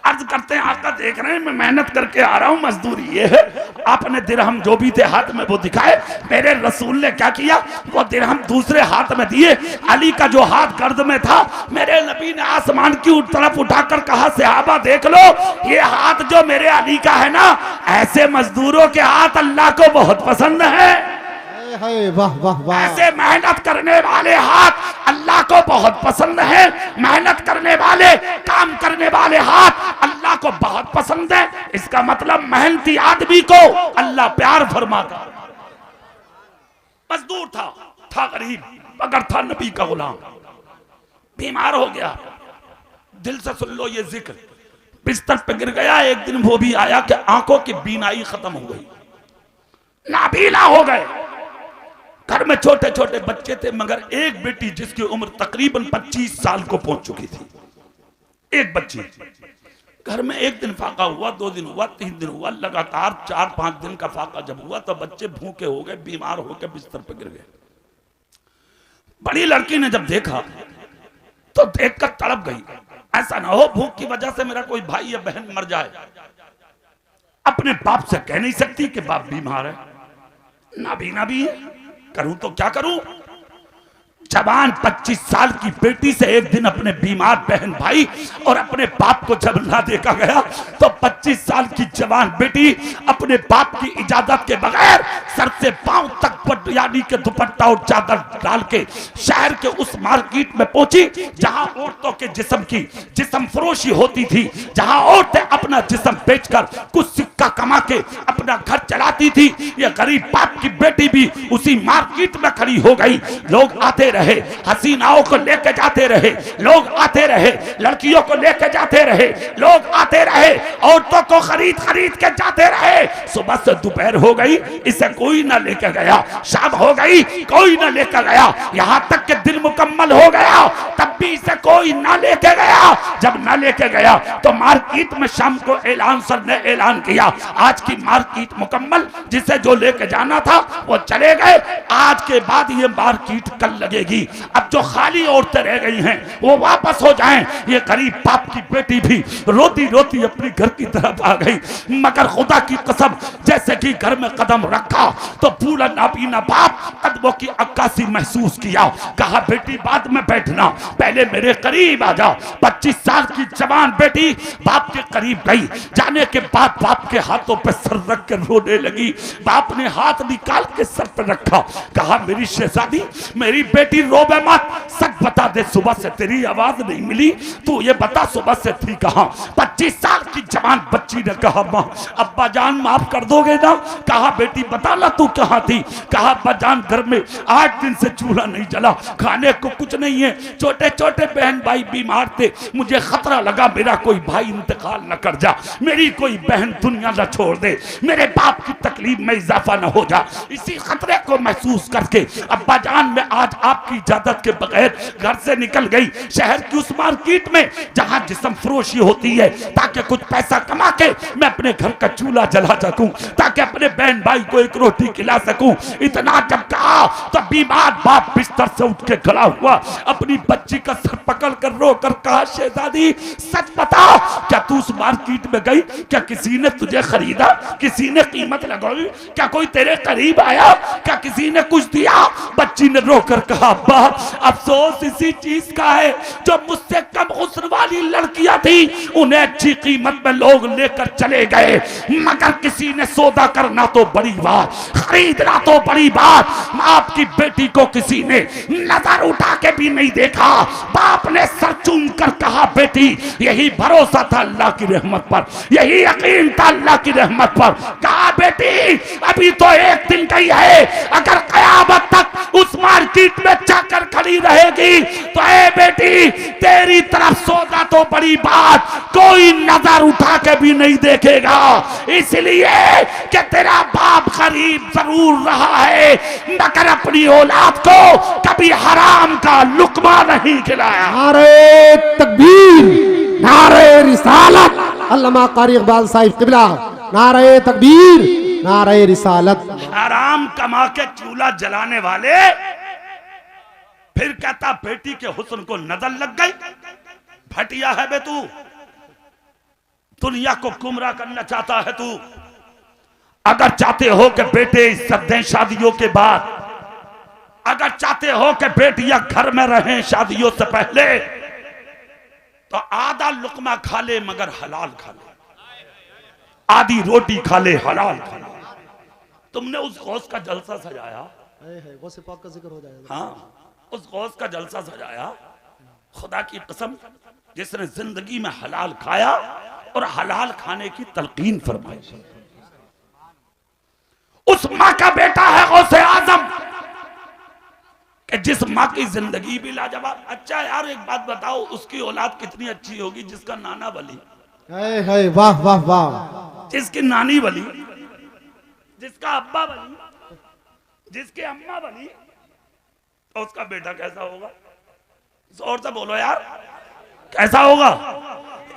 अर्ज करते हैं आका देख रहे हैं मैं मेहनत करके आ रहा हूं, मजदूरी ये है। आपने दिरहम जो भी थे हाथ में वो दिखाए, मेरे रसूल ने क्या किया, वो दिरहम दूसरे हाथ में दिए। अली का जो हाथ गर्द में था, मेरे नबी ने आसमान की तरफ उठाकर कहा सहाबा देख लो, ये हाथ जो मेरे अली का है ना, ऐसे मजदूरों के हाथ अल्लाह को बहुत पसंद है। वाह वाह वाह। ऐसे मेहनत करने वाले हाथ अल्लाह को बहुत पसंद है। मेहनत करने वाले, काम करने वाले हाथ अल्लाह को बहुत पसंद है। इसका मतलब मेहनती आदमी को अल्लाह प्यार फरमाता। मजदूर था गरीब, मगर था नबी का गुलाम। बीमार हो गया, दिल से सुन लो ये जिक्र। बिस्तर पे गिर गया, एक दिन वो भी आया कि आंखों की बीनाई खत्म हो गई, नाबीना हो गए। घर में छोटे छोटे बच्चे थे, मगर एक बेटी जिसकी उम्र तकरीबन 25 साल को पहुंच चुकी थी, एक बच्ची। घर में एक दिन फाका हुआ, 2 दिन हुआ, 3 दिन हुआ, लगातार 4-5 दिन का फाका जब हुआ तो बच्चे भूखे हो गए, बीमार होकर बिस्तर पर गिर गए। बड़ी लड़की ने जब देखा तो देखकर तड़प गई, ऐसा ना हो भूख की वजह से मेरा कोई भाई या बहन मर जाए। अपने बाप से कह नहीं सकती कि बाप बीमार है, नाबीना भी है, करूं तो क्या करूं। जवान 25 साल की बेटी से एक दिन अपने बीमार बहन भाई और अपने बाप को जब ना देखा गया तो 25 साल की जवान बेटी अपने बाप की इजाजत के बगैर सर से पांव तक यानी के दुपट्टा और चादर डाल के शहर के उस मार्केट में पहुंची जहां औरतों के जिस्म की जिस्म फरोशी होती थी, जहां औरतें अपना जिस्म बेचकर कुछ सिक्का कमा के अपना घर चलाती थी। ये गरीब बाप की बेटी भी उसी मार्केट में खड़ी हो गई। लोग आते रहे, हसीनाओं को लेके जाते रहे, लोग आते रहे, लड़कियों को लेके जाते रहे, लोग आते रहे, औरतों को खरीद खरीद के जाते रहे। सुबह से दोपहर हो गई, इसे कोई ना लेके गया, शाम हो गई, कोई ना लेके गया, यहां तक कि दिन मुकम्मल हो गया, तब भी इसे कोई ना लेके गया। जब ना लेके गया तो मार्केट में शाम को ऐलान सर ने ऐलान किया, आज की मार्केट मुकम्मल, जिसे जो लेके जाना था वो चले गए, आज के बाद ये मार्केट कल लगेगी। अब जो खाली औरतें रह गई हैं वो वापस हो जाएं। ये गरीब बाप की बेटी भी रोती रोती अपने घर की तरफ आ गई, मगर खुदा की कसम जैसे कि घर में कदम रखा तो पूरा नाबीना बाप कदमों की अक्कासी महसूस किया। कहा बेटी बाद में बैठना, पहले मेरे करीब आ जा। 25 साल की जवान बेटी बाप के करीब गई, जाने के बाद बाप के हाथों पर सर रख कर रोने लगी। बाप ने हाथ निकाल के सर पर रखा, कहा मेरी शहजादी, मेरी बेटी रोबे मत, सच बता दे सुबह से तेरी आवाज नहीं मिली, तू ये बता सुबह से थी कहां। 25 साल की जवान बच्ची ने कहा मां, अब्बा जान माफ कर दोगे ना। कहा बेटी बता ना तू कहां थी। कहा अब्बा जान घर में 8 दिन से चूल्हा नहीं जला, खाने को कुछ नहीं है, छोटे छोटे बहन भाई बीमार थे, मुझे खतरा लगा मेरा कोई भाई इंतकाल न कर जा, मेरी कोई बहन दुनिया न छोड़ दे, मेरे बाप की तकलीफ में इजाफा न हो जा। इसी खतरे को महसूस करके अब्बा जान मैं आज आपकी इजाजत के बगैर घर से निकल गई, शहर की उस मार्केट में जहां जिस्म फरोशी होती है, ताकि कुछ पैसा कमा के मैं अपने घर का चूल्हा जला सकूं, ताकि अपने बहन भाई को एक रोटी खिला सकूं। इतना जब कहा तो बीमार बाप बिस्तर से उठ के खड़ा हुआ, अपनी बच्ची का सर पकड़ कर रो कर कहा शहजादी सच बता, क्या तू उस मार्केट में गई, क्या किसी ने तुझे खरीदा, किसी ने कीमत लगाई, क्या कोई तेरे करीब आया, क्या किसी ने कुछ दिया। बच्ची ने रोकर कहा अब्बा अफसोस इसी चीज का है, जो मुझसे कम हुस्न वाली लड़कियां थी उन्हें अच्छी कीमत में लोग लेकर चले गए, मगर किसी ने सौदा करना तो बड़ी बात, खरीदना तो बड़ी बात, आपकी बेटी को किसी ने नजर उठा के भी नहीं देखा। बाप ने सर चूम कर कहा बेटी यही भरोसा था अल्लाह की रहमत पर, यही यकीन था अल्लाह की रहमत पर। कहा बेटी अभी तो एक दिन का ही है, अगर कयामत तक उस मार्केट में जाकर खड़ी रहेगी तो ए बेटी तेरी तरफ सौदा तो बड़ी बात, कोई नजर उठा के भी नहीं देखेगा, इसलिए कि तेरा बाप गरीब जरूर रहा है मगर अपनी औलाद को कभी हराम का लुकमा नहीं खिलाया। नारे तकबीर, नारे रिसालत, अल्लामा कारी इकबाल साहिब किबला, नारे तकबीर, नारे रिसालत। हराम कमा के चूल्हा जलाने वाले फिर कहता बेटी के हुस्न को नजर लग गई, भटिया है बे तू, दुनिया को गुमराह करना चाहता है तू। अगर चाहते हो कि बेटे इज्जत दें शादियों के बाद, अगर चाहते हो कि बेटियां घर में रहें शादियों से पहले, तो आधा लुकमा खा ले मगर हलाल खा ले, आधी रोटी खा ले हलाल खा ले। तुमने उस गौस का जलसा सजाया, गौसे पाक का जिक्र हो जाएगा। हाँ उस गौस का जलसा सजाया, खुदा की कसम जिसने जिंदगी में हलाल खाया और हलाल खाने की तलकीन फरमाई, उस मां का बेटा है गौसे आजम। कि जिस माँ की जिंदगी भी लाजवाब। अच्छा यार एक बात बताओ, उसकी औलाद कितनी अच्छी होगी जिसका नाना वली, है वाह वाह वाह। जिसकी नानी वली, जिसका अब्बा वली, जिसके अम्मा वली, तो उसका बेटा कैसा होगा? जोर से बोलो यार, कैसा होगा?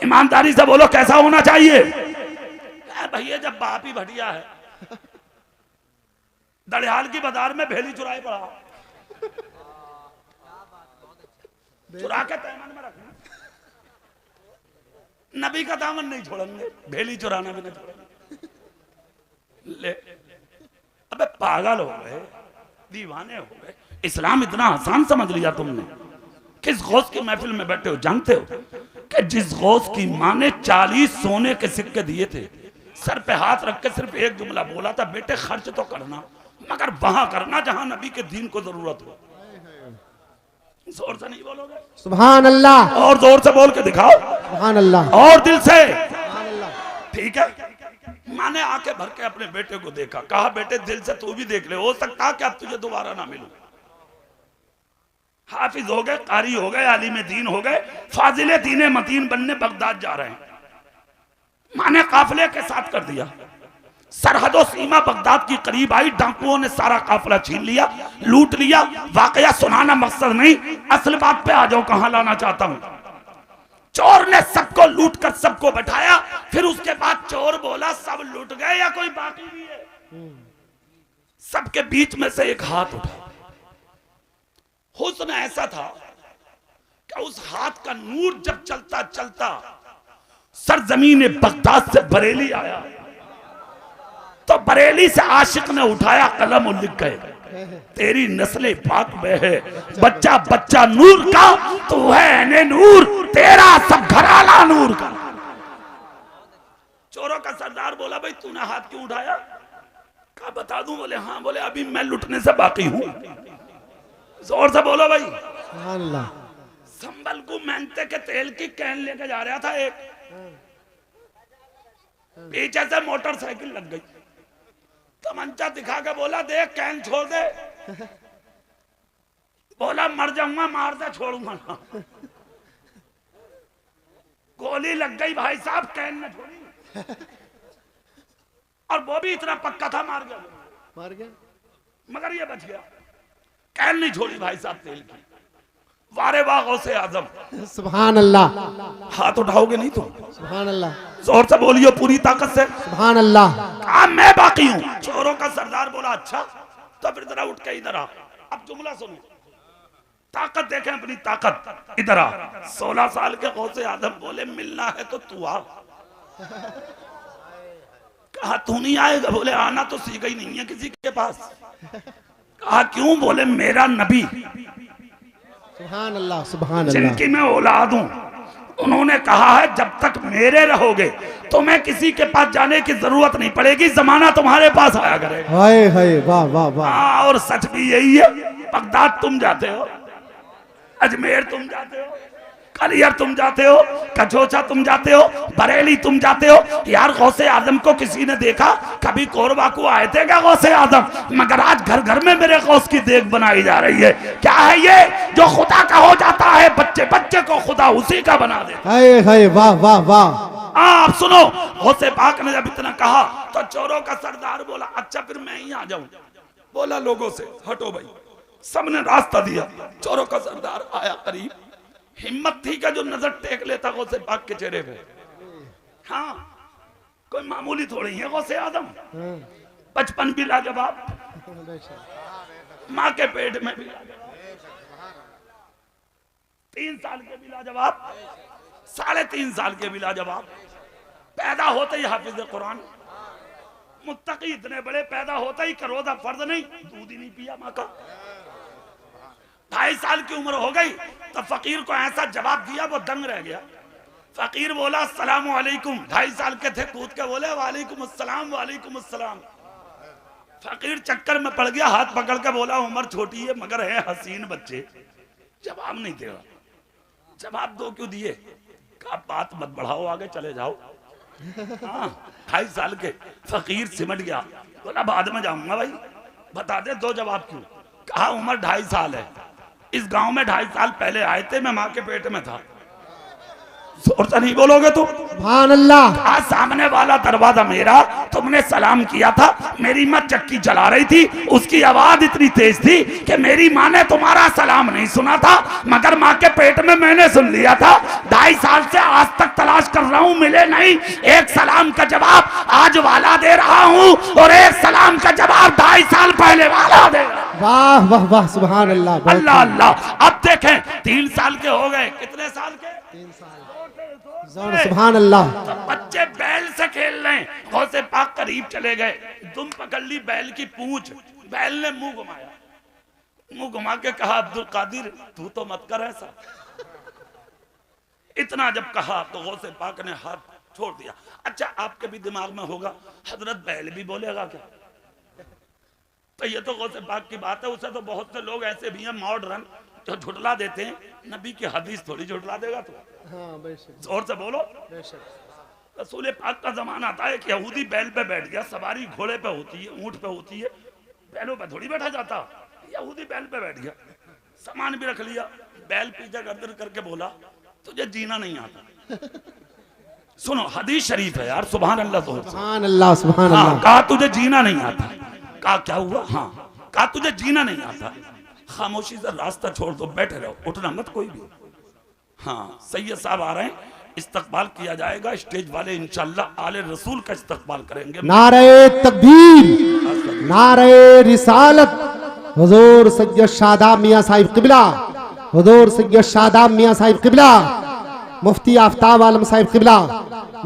ईमानदारी से बोलो, कैसा होना चाहिए? भैया जब बाप ही भटिया है, दड़ियाल की बाजार में भेली चुराए पड़ा, चुरा के तैमन में रखना, नबी का दामन नहीं छोड़ेंगे, भेली चुराना भी नहीं छोड़ेंगे। ले अबे पागल हो गए, दीवाने हो गए। इस्लाम इतना आसान समझ लिया तुमने। किस गौस की महफिल में बैठे हो? जानते हो कि जिस गौस की माँ ने 40 सोने के सिक्के दिए थे, सर पे हाथ रख के सिर्फ एक जुमला बोला था, बेटे खर्च तो करना मगर वहां करना जहां नबी के दीन को जरूरत हो। जोर से नहीं बोलोगे? सुभान अल्लाह। और जोर से बोल के दिखाओ, सुभान अल्लाह। और दिल से। ठीक है, माँ ने आके भर के अपने बेटे को देखा, कहा बेटे दिल से तू भी देख ले, हो सकता है कि अब तुझे दोबारा ना मिलूं। हाफिज हो गए, कारी हो गए, आलिम दीन हो गए, फाजिले दीन मतीन बनने बगदाद जा रहे हैं। माँ ने काफिले के साथ कर दिया, सरहदों सीमा बगदाद की करीब आई, डाकुओं ने सारा काफिला छीन लिया, लूट लिया। वाकया सुनाना मकसद नहीं, असल बात पे आ जाओ, कहां लाना चाहता हूं। चोर ने सबको लूट कर सबको बैठाया, फिर उसके बाद चोर बोला सब लूट गए या कोई बाकी भी है? सबके बीच में से एक हाथ उठा। हुस्न ऐसा था कि उस हाथ का नूर जब चलता चलता सरजमीन बगदाद से बरेली आया, तो बरेली से आशिक ने उठाया कलम और लिख गए, तेरी नस्ले पाक में है बच्चा बच्चा नूर का, तू है ने नूर, तेरा सब घराना नूर का। चोरों का सरदार बोला भाई तूने हाथ क्यों उठाया? कहा बता दूं? बोले हाँ। बोले अभी मैं लुटने से बाकी हूं। जोर से बोलो भाई। संभल को मेहनते के तेल की कैन लेके जा रहा था, एक पीछे से मोटरसाइकिल लग गई, तमंचा दिखा के बोला देख कैन छोड़ दे। बोला मर जाऊंगा, मार दे, छोड़ूंगा ना। गोली लग गई भाई साहब, कैन ने छोड़ी, और वो भी इतना पक्का था मार गया, मगर ये बच गया। कैन नहीं छोड़ी भाई साहब तेल की। वारे वाह गौसे आजम। सुभान अल्लाह। हाथ उठाओगे नहीं तुम? सुभान अल्लाह। जोर से बोलियो पूरी ताकत से। सुभान अल्लाह। कहा मैं बाकी हूं। चोरों का सरदार बोला अच्छा, तो फिर जरा उठ के इधर आ। अब जुमला सुनो, ताकत देखें अपनी ताकत, इधर आ। 16 साल के गौसे आजम बोले मिलना है तो तू आ। कहा तू नहीं आएगा? बोले आना तो सीखा ही नहीं है किसी के पास। कहा क्यों? बोले मेरा नबी, सुभान अल्लाह, सुभान अल्लाह, जिनकी मैं औलाद हूं, उन्होंने कहा है जब तक मेरे रहोगे तो मैं किसी के पास जाने की जरूरत नहीं पड़ेगी, जमाना तुम्हारे पास आया करेगा। हाय हाय वाह वाह वाह। और सच भी यही है। बगदाद तुम जाते हो, अजमेर तुम जाते हो, कलियर तुम जाते हो, कचोचा तुम जाते हो, बरेली तुम जाते हो। यार गौसे आजम को किसी ने देखा? कभी कोरबा को आए थे क्या गौसे आजम? मगर आज घर घर में मेरे गौस की देख बनाई जा रही है। क्या है ये? जो खुदा का हो जाता है, बच्चे बच्चे को खुदा उसी का बना देता है। हाय हाय वाह वाह वाह। आप सुनो, गौसे पाक ने जब इतना कहा तो चोरों का सरदार बोला अच्छा फिर मैं ही आ जाऊं। बोला लोगों से हटो भाई, सबने रास्ता दिया। चोरों का सरदार आया करीब, हिम्मत थी का जो नजर टेक लेता गौसे पाक के चेहरे पे। हाँ, कोई मामूली थोड़ी है गौसे आदम। बचपन भी लाजवाब, माँ के पेट में भी लाजवाब, 3 साल के भी लाजवाब, 3.5 साल के भी लाजवाब, पैदा होते ही हाफिज कुरान, मुत्तकी इतने बड़े, पैदा होता ही रोजा फर्ज नहीं, दूध ही नहीं पिया माँ का। 2.5 साल की उम्र हो गई तो फकीर को ऐसा जवाब दिया वो दंग रह गया। फकीर बोला अस्सलाम वालेकुम। 2.5 साल के थे, कूद के बोले वालेकुम अस्सलाम, वालेकुम अस्सलाम। फकीर चक्कर में पड़ गया, हाथ पकड़ के बोला उम्र छोटी है मगर है हसीन बच्चे। जवाब नहीं दे रहा। जवाब दो क्यों दिए? कहा बात मत बढ़ाओ, आगे चले जाओ। हाँ, 2.5 साल के फकीर सिमट गया, बोला बाद में जाऊंगा भाई, बता दे 2 जवाब क्यों? कहा उम्र 2.5 साल है, इस गांव में 2.5 साल पहले आए थे, मैं माँ के पेट में था। जोर से नहीं बोलोगे तुम? सुभान अल्लाह। आज सामने वाला दरवाजा मेरा, तुमने सलाम किया था, मेरी माँ चक्की चला रही थी, उसकी आवाज इतनी तेज थी कि मेरी माँ ने तुम्हारा सलाम नहीं सुना था, मगर माँ के पेट में मैंने सुन लिया था। 2.5 साल से आज तक तलाश कर रहा हूँ, मिले नहीं। एक सलाम का जवाब आज वाला दे रहा हूँ और एक सलाम का जवाब 2.5 साल पहले वाला दे रहा। वाह वाह वाह, सुभान अल्लाह। अल्लाह अल्लाह। अब देखें 3 साल के हो गए, कितने साल के? 3 साल। सुभान अल्लाह। तो बच्चे बैल से खेल रहे हैं, गौसे पाक करीब चले गए, तुम पकड़ ली बैल की पूंछ, बैल ने मुंह घुमाया, मुंह घुमा के कहा अब्दुल कादिर तू तो मत कर ऐसा। इतना जब कहा तो गौसे पाक ने हाथ छोड़ दिया। अच्छा आपके भी दिमाग में होगा हजरत बैल भी बोलेगा क्या? तो ये तो गौसे पाक की बात है, उसे तो बहुत से लोग ऐसे भी हैं मॉडर्न जो झुटला देते हैं, नबी की हदीस थोड़ी झुटला देगा तो। हाँ, जोर से बोलो। रसूल पाक का जमाना आता है कि यहूदी बैल पे बैठ गया, सवारी घोड़े पे होती है, ऊंट पे होती है, बैलों पे थोड़ी बैठा जाता। यहूदी बैल पे बैठ गया, सामान भी रख लिया, बैल पीछे गर्दन करके बोला तुझे जीना नहीं आता। सुनो हदीस शरीफ है यार, सुभान अल्लाह। सुभान अल्लाह, सुभान अल्लाह। कहा तुझे जीना नहीं आता। कहा क्या हुआ? हाँ। कहा तुझे जीना नहीं आता, खामोशी से रास्ता छोड़ दो, बैठे रहो, उठना मत कोई भी। हाँ सैयद साहब आ रहे हैं, इस्तकबाल किया जाएगा, स्टेज वाले इंशाअल्लाह आले रसूल का इस्तकबाल करेंगे। नारे तकबीर, नारे रिसालत। हुजूर सैयद शादाब मियां साहिब किबला, हुजूर सैयद शादाब मियां साहिब किबला, मुफ्ती आफ्ताब आलम साहिब किबला,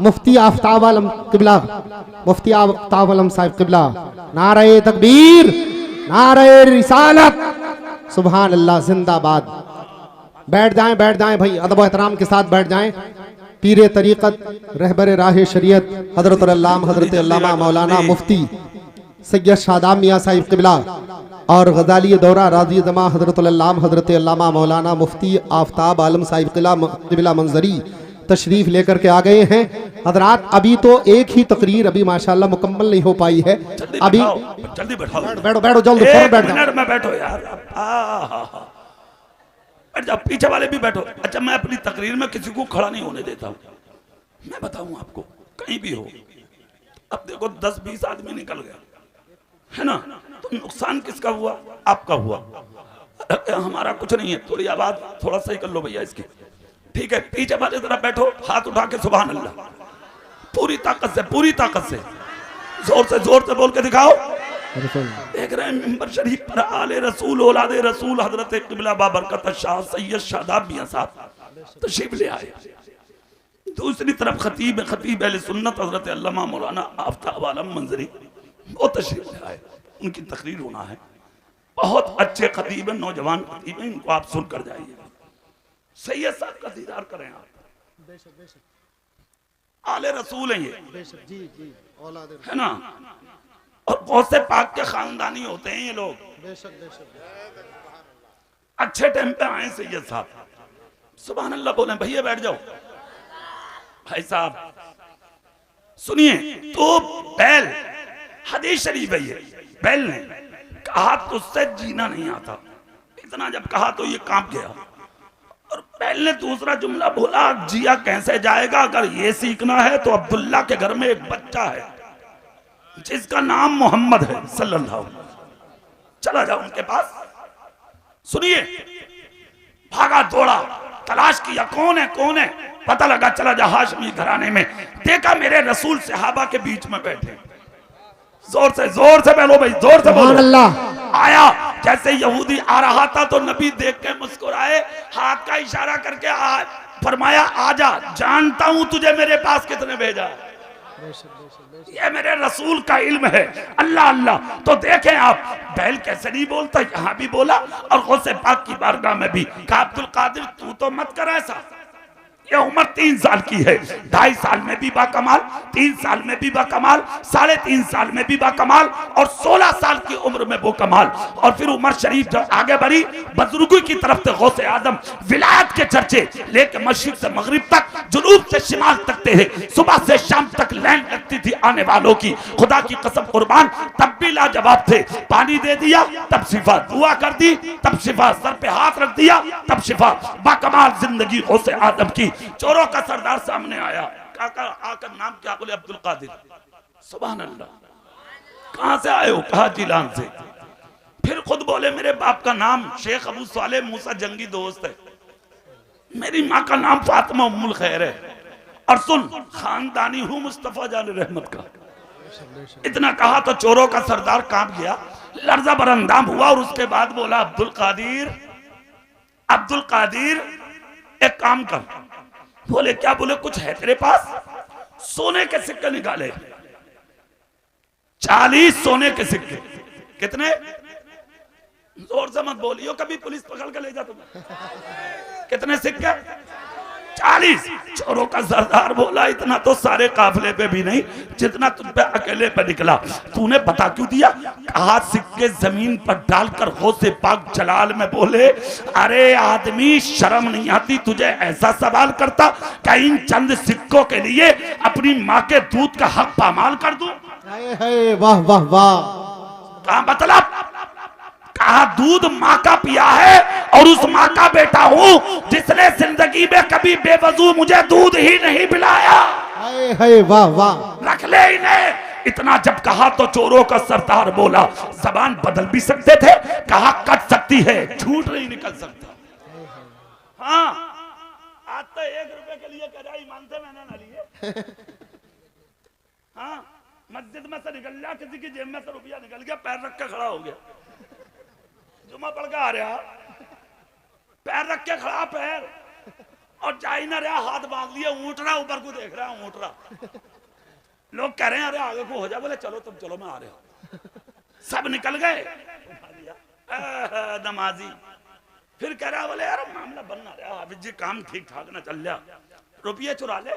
मुफ्ती आफ्ताब आलम किबला, मुफ्ती आफ्ताब आलम साहिब किबला। नारे तकबीर, नारे रिसालत। सुभान अल्लाह, जिंदाबाद। बैठ जाएं भाई, अदब एहतराम के साथ बैठ जाएं। पीरे तरीक़त रहबर राह शरीयत हजरत अल्लामा मौलाना मुफ्ती सैयद शादाब मियां साहिब किबला और गजाली दौरा राजी जमा हजरत अल्लामा मौलाना मुफ्ती आफ्ताब आलम साहिब किबला मंजरी तशरीफ लेकर के आ गए हैं। हजरात अभी तो एक ही तकरीर अभी माशाल्लाह मुकम्मल नहीं हो पाई है। अभी जल्दी बैठो, बैठो जल्दी, बैठ जाओ, बैठो यार, बैठ जाओ, पीछे वाले भी बैठो। अच्छा मैं अपनी तकरीर में किसी को खड़ा नहीं होने देता हूँ, मैं बताऊँ आपको कहीं भी हो। अब देखो 10-20 आदमी निकल गए है ना, तो नुकसान किसका हुआ? आपका हुआ, हमारा कुछ नहीं है। थोड़ी आवाज थोड़ा सही कर लो भैया इसकी, ठीक है? पीछे वाले जरा बैठो, हाथ उठा के सुभान अल्लाह, पूरी ताकत से, पूरी ताकत से, जोर से बोल के दिखाओ। देख रहे हैं मिंबर शरीफ पर आले रसूल औलादे रसूल हजरत किबला बाबरकत शाह सैयद शादाब मियां साहब तशरीफ ले आए। दूसरी तरफ खतीब अहले सुन्नत हजरत अल्लामा मौलाना आफ्ताब आलम मंजरी वो तशरीफ ले आए, उनकी तकरीर होना है। बहुत अच्छे खतीब हैं, नौजवान खतीब हैं, इनको आप सुन कर जाइए। सैयद साहब का दीदार करें आप, आले रसूल हैं ये, है ना, और बहुत से पाक के खानदानी होते हैं ये लोग। अच्छे टाइम पे आए सैयद साहब, सुभान अल्लाह बोले। भैया बैठ जाओ भाई साहब, सुनिए। तो बैल हदीस शरीफ है, ये बैल ने कहा तुझसे जीना नहीं आता। इतना जब कहा तो ये कांप गया, और बैल ने दूसरा जुमला बोला जिया कैसे जाएगा? अगर ये सीखना है तो अब्दुल्ला के घर में एक बच्चा है जिसका नाम मोहम्मद है सल्लल्लाहु अलैहि वसल्लम, चला जाओ उनके पास। सुनिए, भागा दौड़ा, तलाश किया कौन है, पता लगा चला जा हाशमी घराने में, देखा मेरे रसूल सहाबा के बीच में बैठे। जोर से बोलो भाई, जोर से बोलो। अल्लाह आया, जैसे यहूदी आ रहा था तो नबी देख के मुस्कुराए, हाथ का इशारा करके फरमाया आजा, जानता हूं तुझे मेरे पास किसने भेजा। ये मेरे रसूल का इल्म है। अल्लाह अल्लाह। तो देखें आप, बैल कैसे नहीं बोलता, यहाँ भी बोला और गौसे पाक की बारगाह में भी कहा अब्दुल कादिर तू तो मत कर ऐसा, ये उम्र 3 साल की है, 2.5 साल में भी बाकमाल, 3 साल में भी बाकमाल, 3.5 साल में भी बाकमाल और 16 साल की उम्र में वो कमाल। और फिर उमर शरीफ जब आगे बढ़ी बुजुर्गी की तरफ से गौसे आदम विलायत के चर्चे लेके मशरिक से मगरिब तक, जुनूब से शिमाल तक थे, सुबह से शाम तक लाइन लगती थी आने वालों की। खुदा की कसम कुर्बान तब भी लाजवाब थे। पानी दे दिया तब शिफा, दुआ कर दी तब शिफा, सर पे हाथ रख दिया तब शिफा। बाकमाल जिंदगी गौसे आदम की। चोरों का सरदार सामने आया, आकर नाम क्या? बोले अब्दुल कादिर। सुभान अल्लाह, कहां से आए हो? कहा जिलान से। फिर खुद बोले मेरे बाप का नाम शेख अबू साले मूसा जंगी दोस्त है, मेरी माँ का नाम फातिमा उम्मुल खैर है, और सुन खानदानी हूं मुस्तफा जान रहमत का। इतना कहा तो चोरों का सरदार कांप गया, लर्जा बरंदाम हुआ और उसके बाद बोला अब्दुल कादिर, अब्दुल कादिर एक काम कर। बोले क्या? बोले कुछ है तेरे पास? सोने के सिक्के निकाले, 40 सोने के सिक्के। कितने? जोर से मत बोलियो, कभी पुलिस पकड़ के ले जा तुम्हें। कितने सिक्के? 40। चोरों का सरदार बोला इतना तो सारे काफिले पे भी नहीं जितना तुम पे अकेले पे निकला। तूने बता क्यों दिया? कहा सिक्के जमीन पर डालकर गौसे पाक जलाल में बोले अरे आदमी शर्म नहीं आती तुझे ऐसा सवाल करता? क्या इन चंद सिक्कों के लिए अपनी माँ के दूध का हक पामाल कर दूं? वाह वाह वाह। कहा मतलब? कहा दूध माँ का पिया है और उस माँ का बेटा हूँ जिसने जिंदगी में कभी बेवजू मुझे दूध ही नहीं पिलाया। वाह वाह। रख ले इन्हें। इतना जब कहा तो चोरों का सरदार बोला जबान बदल भी सकते थे, कहा कट सकती है, झूठ नहीं निकल सकता। हाँ आज तो 1 रुपए के लिए कदाई मानते मैंने ना लिए। हाँ मस्जिद में से निकल गया, किसी की जेब में से रुपया निकल गया, पैर रख के खड़ा हो गया, जुमा पड़ के आ रहा, पैर रख के खड़ा, पैर और जा ही ना रहा, हाथ बांध लिए, ऊँट रहा, ऊपर को देख रहा, ऊँट रहा। लोग कह रहे हैं अरे आगे को हो जा। बोले चलो तुम चलो, मैं आ रहा हूं। सब निकल गए, नमाजी। फिर कह रहा बोले यार मामला बन ना रहा, हाफिज जी काम ठीक ठाक ना चल जा, रुपये चुरा ले,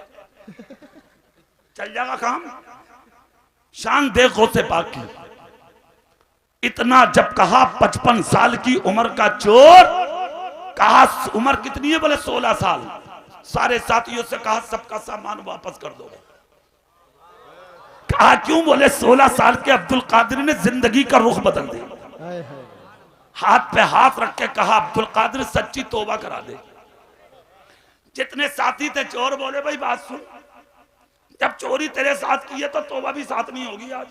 चल जाएगा काम। शान देखो से पाक की। इतना जब कहा 55 साल की उम्र का चोर, कहा उम्र कितनी है? बोले 16 साल। सारे साथियों से कहा सबका सामान वापस कर दो। कहा क्यों? बोले 16 साल के अब्दुल कादिर ने जिंदगी का रुख बदल दिया। हाथ पे हाथ रख के कहा अब्दुल कादिर सच्ची तौबा करा दे। जितने साथी थे चोर बोले भाई बात सुन, जब चोरी तेरे साथ की है तो तौबा भी साथ नहीं होगी आज।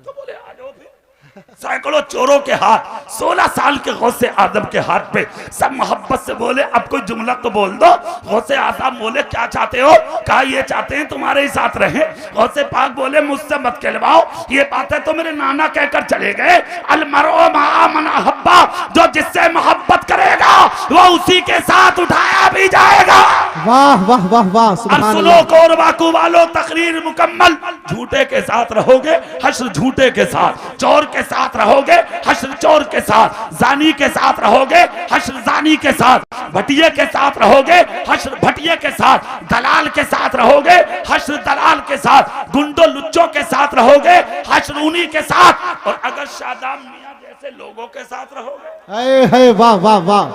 तो बोले आ जाओ फिर। सैकड़ों चोरों के हाथ 16 साल के गौसे आदम के हाथ पे, सब मोहब्बत से बोले अब कोई जुमला तो बोल दो। गौसे आदम बोले क्या चाहते हो? कहा ये चाहते हैं तुम्हारे ही साथ रहे। गौसे पाक बोले मुझसे मत कहलवाओ, ये बातें तो मेरे नाना कहकर चले गए, अलमरो मा मन हब्बा, जो जिससे मोहब्बत करेगा वो उसी के साथ उठाया भी जाएगा। वाह वाह वाह वाह। सुनो कोर बाकू वालों, तकरीर मुकम्मल। झूठे के साथ रहोगे, हश्र झूठे के साथ। चोर के साथ रहोगे, हश्र चोर के साथ। जानी के साथ रहोगे, हश्र जानी के साथ। भटिये के साथ रहोगे, हश्र भटिये के साथ। दलाल के साथ रहोगे, हश्र दलाल के साथ। गुंडो लुच्चों के साथ रहोगे, हश्र उन्हीं के साथ। और अगर शादाब मियां जैसे लोगों के साथ रहोगे, वाह वाह वाह।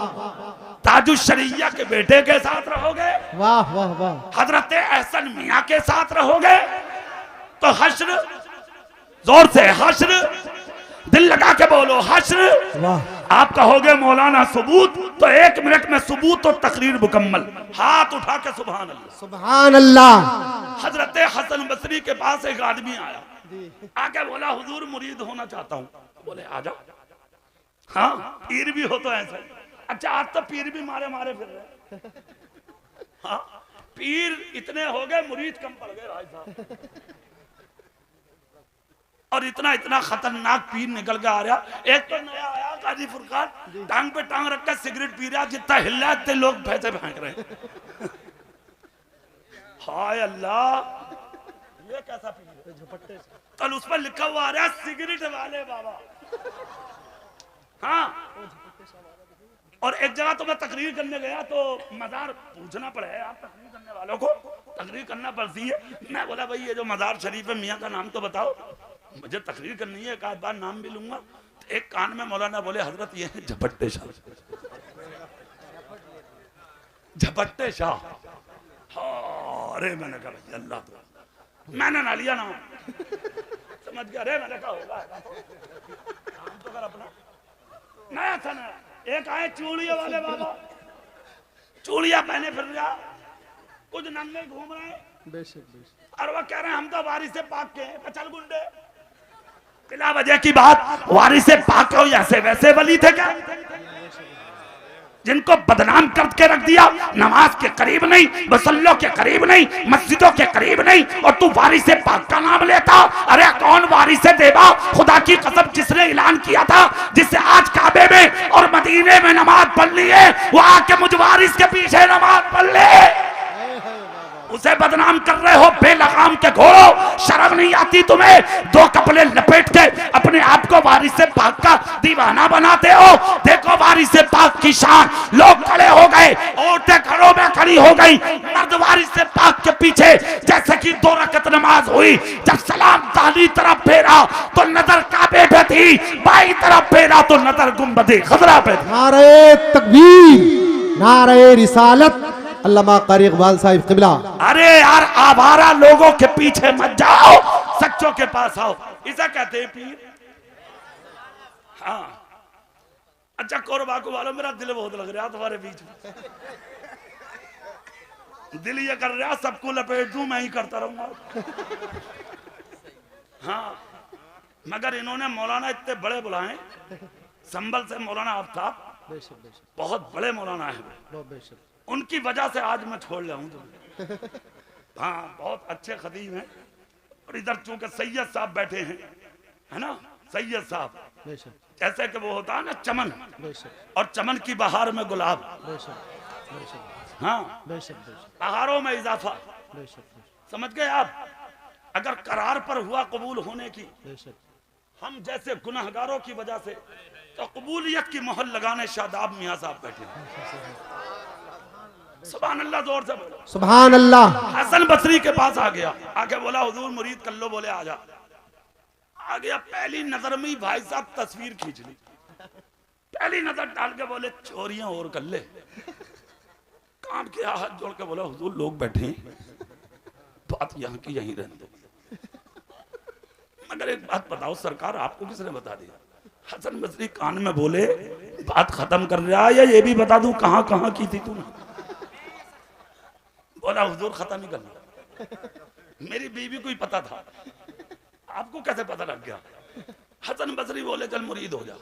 ताजुश शरिया के बेटे के साथ रहोगे, वाह वाह वाह। हजरत एहसन मियां के साथ रहोगे, तो हश्र, जोर से हश्र, दिल लगा के बोलो हश्र। वाह। आप कहोगे मौलाना सबूत, तो 1 मिनट में सबूत और तकरीर मुकम्मल। हाथ उठा के सुभान अल्लाह। सुभान अल्लाह। हजरत हसन बसरी के पास एक आदमी आया, आके बोला हुजूर मुरीद होना चाहता हूँ। बोले आ जाओ। हाँ पीर भी हो तो ऐसा। अच्छा आज तो पीर भी मारे मारे फिर रहे। हाँ पीर इतने हो गए, मुरीद कम पड़ गए भाई साहब। और इतना इतना खतरनाक पीर निकल के आ रहा। एक तो नया आया काजी फुरकान, टांग पे टांग रख कर सिगरेट पी रहा, जितना हिल रहा है लोग पैसे फेंक रहे हैं। हाय अल्लाह, ये कैसा पीर है? कल उस पर लिखा हुआ आ रहा है सिगरेट वाले बाबा। हाँ और एक जगह तो मैं तकरीर करने गया तो मज़ार पूछना पड़ा है, आप तकरीर करने वालों को तकरीर करना पड़ती है। मैं बोला भाई ये जो मज़ार शरीफ है मियाँ का नाम तो बताओ, मुझे तकरीर करनी है, एक आध बार नाम भी लूंगा। तो एक कान में मौलाना बोले हजरत ये है झपट्टे शाह, झपट्टे शाह। अरे मैंने कहा भाई अल्लाह तो, मैंने ना लिया नाम, समझ गया। अरे मैंने कहा होगा नाम तो कर अपना, नया था नया। एक आए चूड़िया वाले बाबा, चूड़िया पहने फिर रहा, कुछ नंगे घूम रहे हैं, और वह कह रहे हैं हम तो वारिस से पाक के हैं। चल गुंडे, बिला वजह की बात वारिस से पाक हो, ऐसे वैसे वली थे क्या जिनको बदनाम करके रख दिया? नमाज के करीब नहीं, मसल्लों के करीब नहीं, मस्जिदों के करीब नहीं, और तू वारिस से पाक का नाम लेता। अरे कौन वारिस से देवा? खुदा की कसम जिसने ऐलान किया था, जिससे आज काबे में और मदीने में नमाज पढ़ ली है, वो आके मुझ वारिस के पीछे नमाज पढ़ ले। उसे बदनाम कर रहे हो बेलगाम के घोड़ो, शर्म नहीं आती तुम्हें? दो कपड़े लपेट के अपने आप को वारिस से पाक का दीवाना बनाते हो। देखो वारिस से पाक की शान, लोग खड़े हो गए, औरतें घरों में खड़ी हो गई, मर्द वारिस से पाक के पीछे। जैसे कि 2 रकत नमाज हुई, जब सलाम दाहिनी तरफ फेरा तो नजर काबे पे थी, बाईं तरफ फेरा तो नजर गुंबदे खजरा पे थी। नारे तकबीर, नारे रिसालत, अल्लामा कारी इकबाल साहिब क़िबला। अरे यार आवारा लोगों के पीछे मत जाओ, सच्चों के पास आओ, इसे कहते हैं पीर। हाँ अच्छा कोरबाको वालों, मेरा दिल बहुत लग रहा तुम्हारे बीच में, दिल ये कर रहा सबको लपेट दूं, मैं ही करता रहूंगा। हाँ मगर इन्होंने मौलाना इतने बड़े बुलाए, संभल से मौलाना आफ्ताब बहुत बड़े मौलाना है, उनकी वजह से आज मैं छोड़ लाऊं तुम्हें। हाँ बहुत अच्छे खतीब हैं, और इधर चूंकि सैयद साहब बैठे हैं, है ना, सैयद साहब जैसे कि वो होता है ना चमन, और चमन की बहार में गुलाब, हाँ बहारों में इजाफा, समझ गए आप? अगर करार पर हुआ कबूल होने की, हम जैसे गुनहगारों की वजह से, तो कबूलियत की मोहर लगाने शादाब मियां साहब बैठे हैं। सुभान अल्लाह, जोर से बोलो सुभान अल्लाह। हसन बसरी के पास आ गया, आके बोला हुजूर मुरीद कर लो, बोले आजा। आ गया, पहली नजर में ही भाई साहब तस्वीर खींच ली, पहली नजर डाल के बोले चोरियां और कर ले। कान के हाथ जोड़ के बोला हुजूर लोग बैठे हैं, बात यहाँ की यहीं रहने दो, मगर एक बात बताओ सरकार, आपको किसने बता दिया? हसन बसरी कान में बोले बात खत्म कर रहा है, या ये भी बता दूं कहां कहां की थी तूने? बोला हुजूर खत्म ही कर लिया, मेरी बीवी को ही पता था, आपको कैसे पता लग गया? हसन बसरी बोले चल मुरीद हो जा।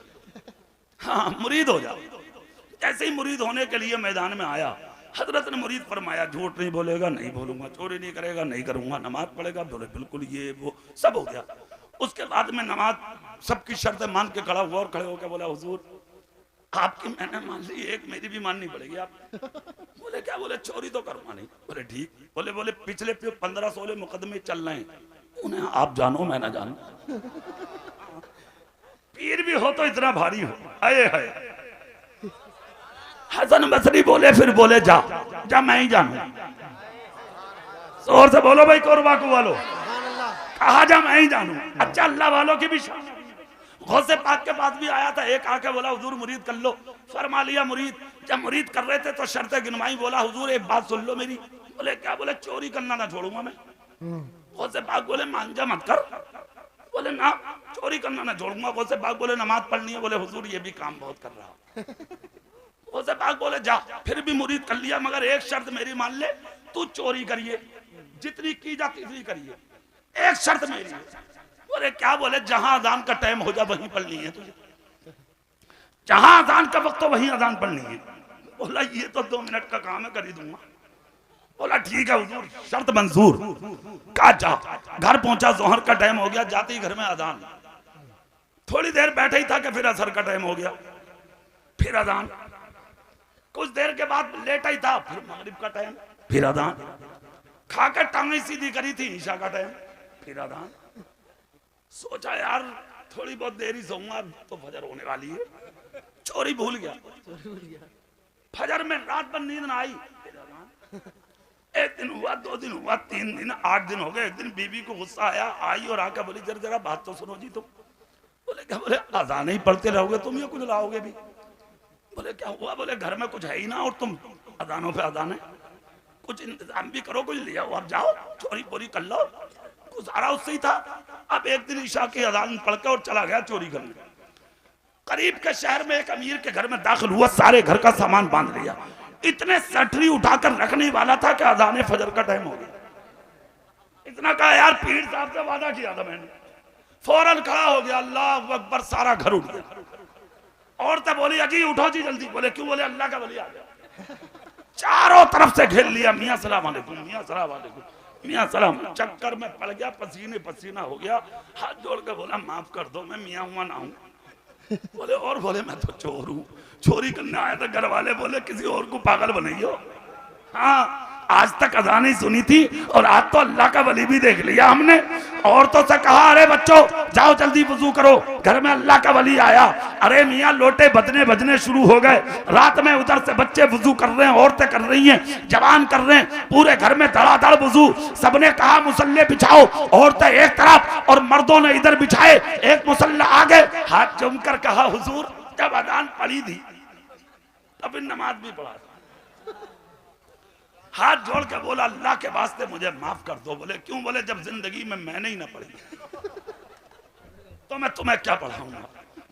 हाँ मुरीद हो जा। जैसे ही मुरीद होने के लिए मैदान में आया, हजरत ने मुरीद फरमाया झूठ नहीं बोलेगा, नहीं बोलूंगा, चोरी नहीं करेगा, नहीं करूंगा, नमाज पढ़ेगा, बोले बिल्कुल, ये वो सब हो गया। उसके बाद में नमाज सबकी शर्तें मान के खड़ा हुआ, और खड़े होकर बोला हुजूर आपकी मैंने मान ली, एक मेरी भी माननी पड़ेगी आप। बोले क्या? बोले चोरी तो करूंगा नहीं। बोले ठीक। बोले पिछले 15-16 मुकदमे चल रहे हैं, उन्हें आप जानो मैं ना जानू, पीर भी हो तो इतना भारी हो। आए हाय। हसन बसरी बोले, फिर बोले जा जा मैं ही जानू। जोर से बोलो भाई कोरबा को वालो, कहा जा मैं ही जानू। अच्छा अल्लाह वालों की भी शान। गौसे पाक के पास भी आया था एक, आके बोला हुजूर मुरीद कर लो, फरमा लिया मुरीद। जब मुरीद कर रहे थे तो शर्तें गिनवाई, बोला हुजूर एक बात सुन लो मेरी। बोले क्या? बोले चोरी करना ना छोड़ूंगा मैं। गौसे पाक बोले मांझा मत कर। बोले ना चोरी करना ना छोड़ूंगा। गौसे पाक बोले नमाज पढ़नी है। बोले हुजूर ये भी काम बहुत कर रहा। गौसे पाक बोले जा। फिर भी मुरीद कर लिया, मगर एक शर्त मेरी मान ले, तू चोरी करिए, जितनी की जाती थी करिए, एक शर्त मेरी। बोले क्या? बोले जहां अजान का टाइम हो जाए वहीं पढ़नी है तुझे, जहां अजान का वक्त हो वहीं अजान पढ़नी है। बोला ये तो 2 मिनट का काम है, कर ही दूंगा। बोला ठीक है हुजूर, शर्त मंजूर। कहा जा। घर पहुंचा, जोहर का टाइम हो गया, जाते ही घर में अजान। थोड़ी देर बैठे ही था कि फिर असर का टाइम हो गया, फिर अजान। कुछ देर के बाद लेटा ही था, फिर मगरिब का टाइम, फिर अजान। खाकर टांगें सीधी करी थी, ईशा का टाइम, फिर अजान। सोचा यार थोड़ी बहुत देरी सोऊंगा, तो फजर होने वाली है। चोरी भूल गया। फजर में रात भर नींद ना आई। एक दिन हुआ, 2 दिन हुआ, 3 दिन, 8 दिन हो गए। एक दिन बीबी को गुस्सा आया, आई और आकर बोली जरा जरा बात तो सुनो जी। तुम बोले क्या? बोले अजान ही पढ़ते रहोगे तुम, ये कुछ लाओगे भी? बोले क्या हुआ? बोले घर में कुछ है ही ना और तुम अजानों पे अजान है, कुछ इंतजाम भी करो, कुछ ले आओ, अब जाओ चोरी पोरी कर लो। गुजारा उससे ही था। अब एक दिन ईशा की अजान पढ़ के और चला गया चोरी करने। करीब के शहर में एक अमीर के घर में दाखिल हुआ, सारे घर का सामान बांध लिया। इतने सटरी उठाकर रखने वाला था कि अजान फजर का टाइम हो गया। इतना कहा यार पीर साहब से वादा किया था मैंने। फौरन खड़ा हो गया, अल्लाह अकबर, सारा घर उठ गया। औरतें बोली अजी उठो जी जल्दी। बोले क्यों? बोले अल्लाह का वली आ गया। चारों तरफ से घेर लिया। मियां सलाम वालेकुम, मियां सलाम वालेकुम, मियां सलाम। चक्कर में पड़ गया, पसीने पसीना हो गया। हाथ जोड़ के बोला माफ कर दो, मैं मियां हुआ ना हूं। बोले और? बोले मैं तो चोर हूं, चोरी करने आया था। घर वाले बोले किसी और को पागल बनाइयो। हाँ, आज तक अजान नहीं सुनी थी और आज तो अल्लाह का वली भी देख लिया हमने। औरतों से कहा अरे बच्चों जाओ जल्दी वजू करो, घर में अल्लाह का वली आया। अरे मियाँ लोटे बजने शुरू हो गए। रात में उधर से बच्चे वजू कर रहे हैं, औरतें कर रही हैं, जवान कर रहे हैं, पूरे घर में धड़ाधड़ वजू। सबने कहा मुसल्ले बिछाओ, औरतें एक तरफ और मर्दों ने इधर बिछाए, एक मुसल्ला आगे। हाथ जमकर कहा हुजूर जब अजान पढ़ी थी तब नमाज भी पढ़ा। हाथ जोड़ के बोला अल्लाह के वास्ते मुझे माफ कर दो। बोले क्यों? बोले जब जिंदगी में मैंने ही ना पढ़ी तो मैं तुम्हें क्या पढ़ाऊंगा,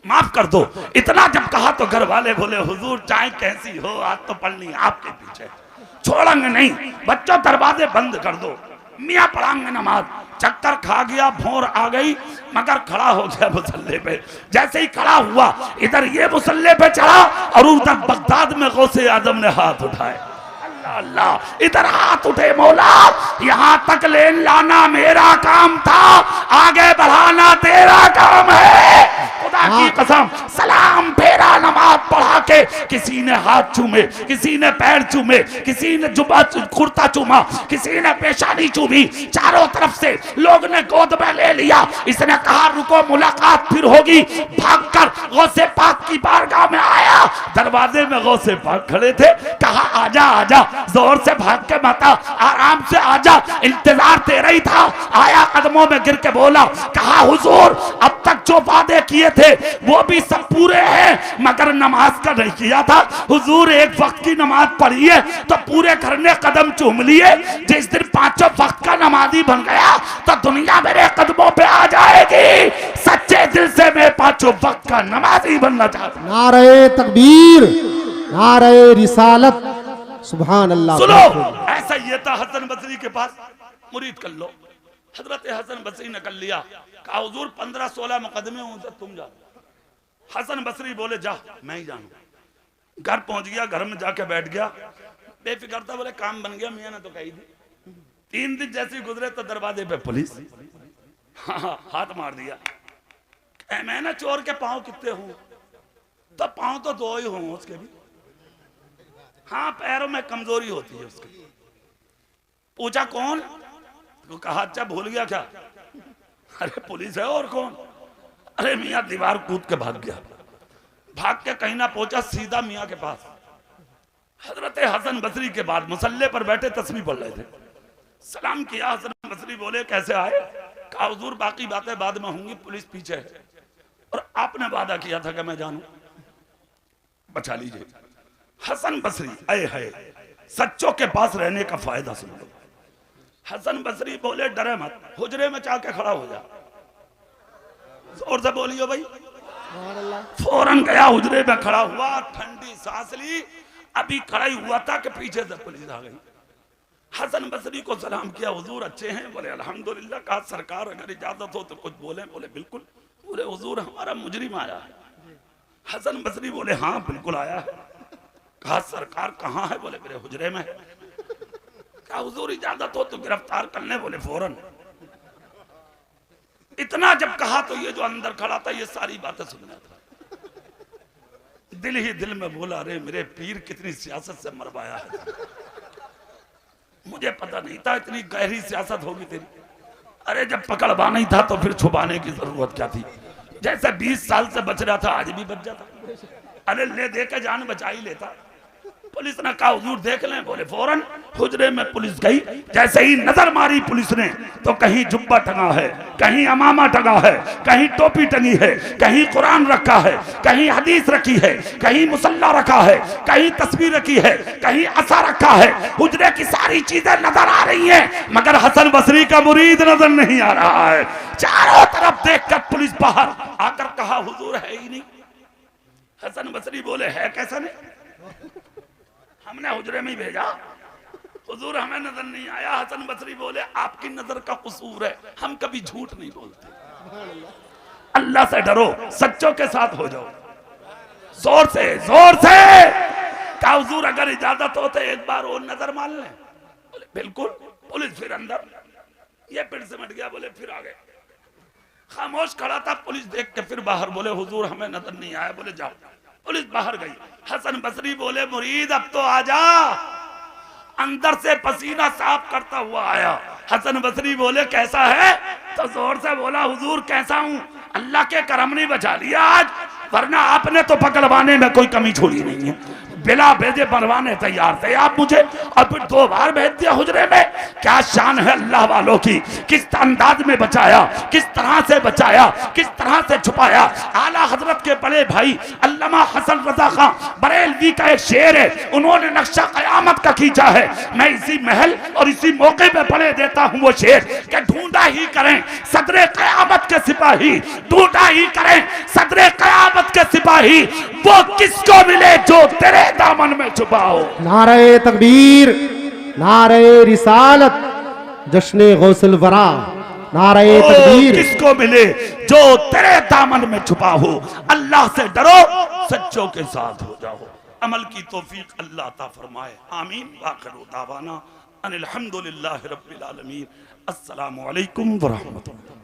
माफ कर दो। इतना जब कहा तो घर वाले बोले हुजूर चाहे कैसी हो आज तो पढ़नी आपके पीछे, छोड़ेंगे नहीं। बच्चों दरवाजे बंद कर दो, मियाँ पढ़ाएंगे नमाज। चक्कर खा गया, भोर आ गई, मगर खड़ा हो गया मुसल्ले पे। जैसे ही खड़ा हुआ इधर ये मुसल्ले पे चढ़ा और उधर बगदाद में गौसे आजम ने हाथ उठाए। अल्लाह, इधर हाथ उठे, मौला यहाँ तक ले लाना मेरा काम था, आगे बढ़ाना तेरा काम है। खुदा की कसम सलाम फेरा नमाज पढ़ा के किसी ने हाथ चूमे, किसी ने पैर चूमे, किसी ने जुबा कुर्ता चूमा, किसी ने पेशानी चूमी। चारों तरफ से लोग ने गोद में ले लिया। इसने कहा रुको मुलाकात फिर होगी। भागकर गौसे पाक की बारगाह में आया। दरवाजे में गौसे पाक खड़े थे। कहा आजा आजा, जोर से भाग के माता आराम से आजा, इंतजार तेरा ही था। आया कदमों में गिर के बोला, कहा हुजूर अब तक जो वादे किए थे वो भी सब पूरे हैं, मगर नमाज का नहीं किया था। हुजूर एक वक्त की नमाज पढ़ी है तो पूरे घर ने कदम चूम लिए। जिस दिन 5 वक्त का नमाजी बन गया तो दुनिया मेरे कदमों पे आ जाएगी। सच्चे दिल से मैं 5 वक्त का नमाजी बनना चाहता हूं। नारे तकबीर, नारे रिसालत, सुभान अल्लाह। सुनो, ऐसा ये था हसन बसरी के पास, मुरीद कर लो। हजरत हसन बसरी ने कर लिया। कहा हुजूर 15-16 मुकदमे हों तुम जाओ। हसन बसरी बोले जा मैं ही जानू। घर पहुंच गया, घर में जाके बैठ गया बेफिक्र था। बोले काम बन गया, मियां ने तो कही थी। 3 दिन जैसे गुजरे तो दरवाजे पे पुलिस। हाँ, हाथ मार दिया। मैं ना चोर के पांव कितने हूं? तो पांव तो 2 ही हों उसके भी। हाँ, पैरों में कमजोरी होती है उसकी। पूछा कौन? तो कहा अच्छा भूल गया क्या? अरे पुलिस है और कौन? अरे मियाँ दीवार कूद के भाग गया। भाग के कहीं ना पहुंचा, सीधा मियाँ के पास। हजरत हसन बसरी के बाद मुसल्ले पर बैठे तस्बीह पढ़ रहे थे। सलाम किया। हसन बसरी बोले कैसे आए? कहा हुजूर बाकी बातें बाद में होंगी, पुलिस पीछे है और आपने वादा किया था कि मैं जानू, बचा लीजिए। हसन बसरी आए है, सच्चों के पास रहने का फायदा सुन लो। हसन बसरी बोले डरे मत, हुजरे में जाके खड़ा हो जा। जोर से बोलियो भाई। फौरन गया, हुजरे में खड़ा हुआ, ठंडी सांस ली। अभी खड़ा ही हुआ था कि पीछे से पुलिस आ गई। हसन बसरी को सलाम किया, हुजूर अच्छे हैं? बोले अल्हम्दुलिल्लाह। कहा सरकार अगर इजाजत हो तो कुछ बोले? बोले बिल्कुल। बोले हुजूर हमारा मुजरिम आया है। हसन बसरी बोले हाँ बिल्कुल आया है। कहा सरकार कहाँ है? बोले मेरे हुजरे में है। कहा हुजूर इजाजत हो तो गिरफ्तार कर ले? बोले फौरन। इतना जब कहा तो ये जो अंदर खड़ा था ये सारी बातें सुन रहा था। दिल ही दिल में बोला अरे मेरे पीर कितनी सियासत से मरवाया है। मुझे पता नहीं था इतनी गहरी सियासत होगी तेरी। अरे जब पकड़वाना ही था तो फिर छुपाने की जरूरत क्या थी? जैसे 20 साल से बच रहा था आज भी बच जाता। अरे ले दे के जान बचा ही लेता। पुलिस ने कहा हुजूर देख लें, बोले फौरन हुजरे में पुलिस गई। जैसे ही नजर मारी पुलिस ने तो कहीं जुब्बा टंगा है, कहीं अमामा टंगा है, कहीं टोपी टंगी है, कहीं कुरान रखा है, कहीं हदीस रखी है, कहीं मुसल्ला रखा है, कहीं तस्वीर रखी है, कहीं असा रखा है। हुजरे की सारी चीजें नजर आ रही हैं, मगर हसन बसरी का मुरीद नजर नहीं आ रहा है। चारों तरफ देखकर पुलिस बाहर आकर कहा हुजूर है ही नहीं। हसन बसरी बोले है कैसा नहीं, हमने हुजरे में ही भेजा, हुजूर हमें नजर नहीं आया। हसन बसरी बोले आपकी नजर का कसूर है, हम कभी झूठ नहीं बोलते। अल्लाह से डरो, सच्चों के साथ हो जाओ। जोर से कहा हुजूर अगर इजाजत हो तो एक बार और नजर मार लें। बोले बिल्कुल। पुलिस फिर अंदर, ये फिर सिमट गया, बोले फिर आ गए। खामोश खड़ा था, पुलिस देख के फिर बाहर, बोले हुजूर हमें नजर नहीं आया। बोले जाओ। पुलिस बाहर गई। हसन बसरी बोले मुरीद अब तो आजा। अंदर से पसीना साफ करता हुआ आया। हसन बसरी बोले कैसा है, तो जोर से बोला हुजूर कैसा हूं, अल्लाह के करम ने बचा लिया आज, वरना आपने तो पकड़वाने में कोई कमी छोड़ी नहीं है। बिला भेजे बनवाने तैयार थे आप मुझे, और फिर 2 बार भेज दिया हुजरे में। क्या शान है अल्लाह वालों की, किस अंदाज में बचाया, किस तरह से बचाया, किस तरह से छुपाया। आला हजरत के बड़े भाई अल्लामा हसन रजा खां बरेलवी का एक शेर है, उन्होंने नक्शा कयामत का खींचा है। मैं इसी महल और इसी मौके पे पढ़े देता हूँ वो शेर कि ढूंढा ही करें सदरे कयामत के सिपाही, ढूंढा ही करें सदरे कयामत के सिपाही, वो किसको मिले जो तेरे दामन में छुपा हो। नारे तकबीर, नारे रिसालत, जश्ने गौसल वरा, नारे तकबीर। किसको मिले जो तेरे दामन में छुपा हो। अल्लाह से डरो, सच्चों के साथ हो जाओ। अमल की तौफीक अल्लाह अता फरमाए। आमीन। वाखिरु दावाना अनिल हम्दुलिल्लाहि रब्बिल आलमीन। अस्सलामु अलैकुम व रहमतुल्लाह।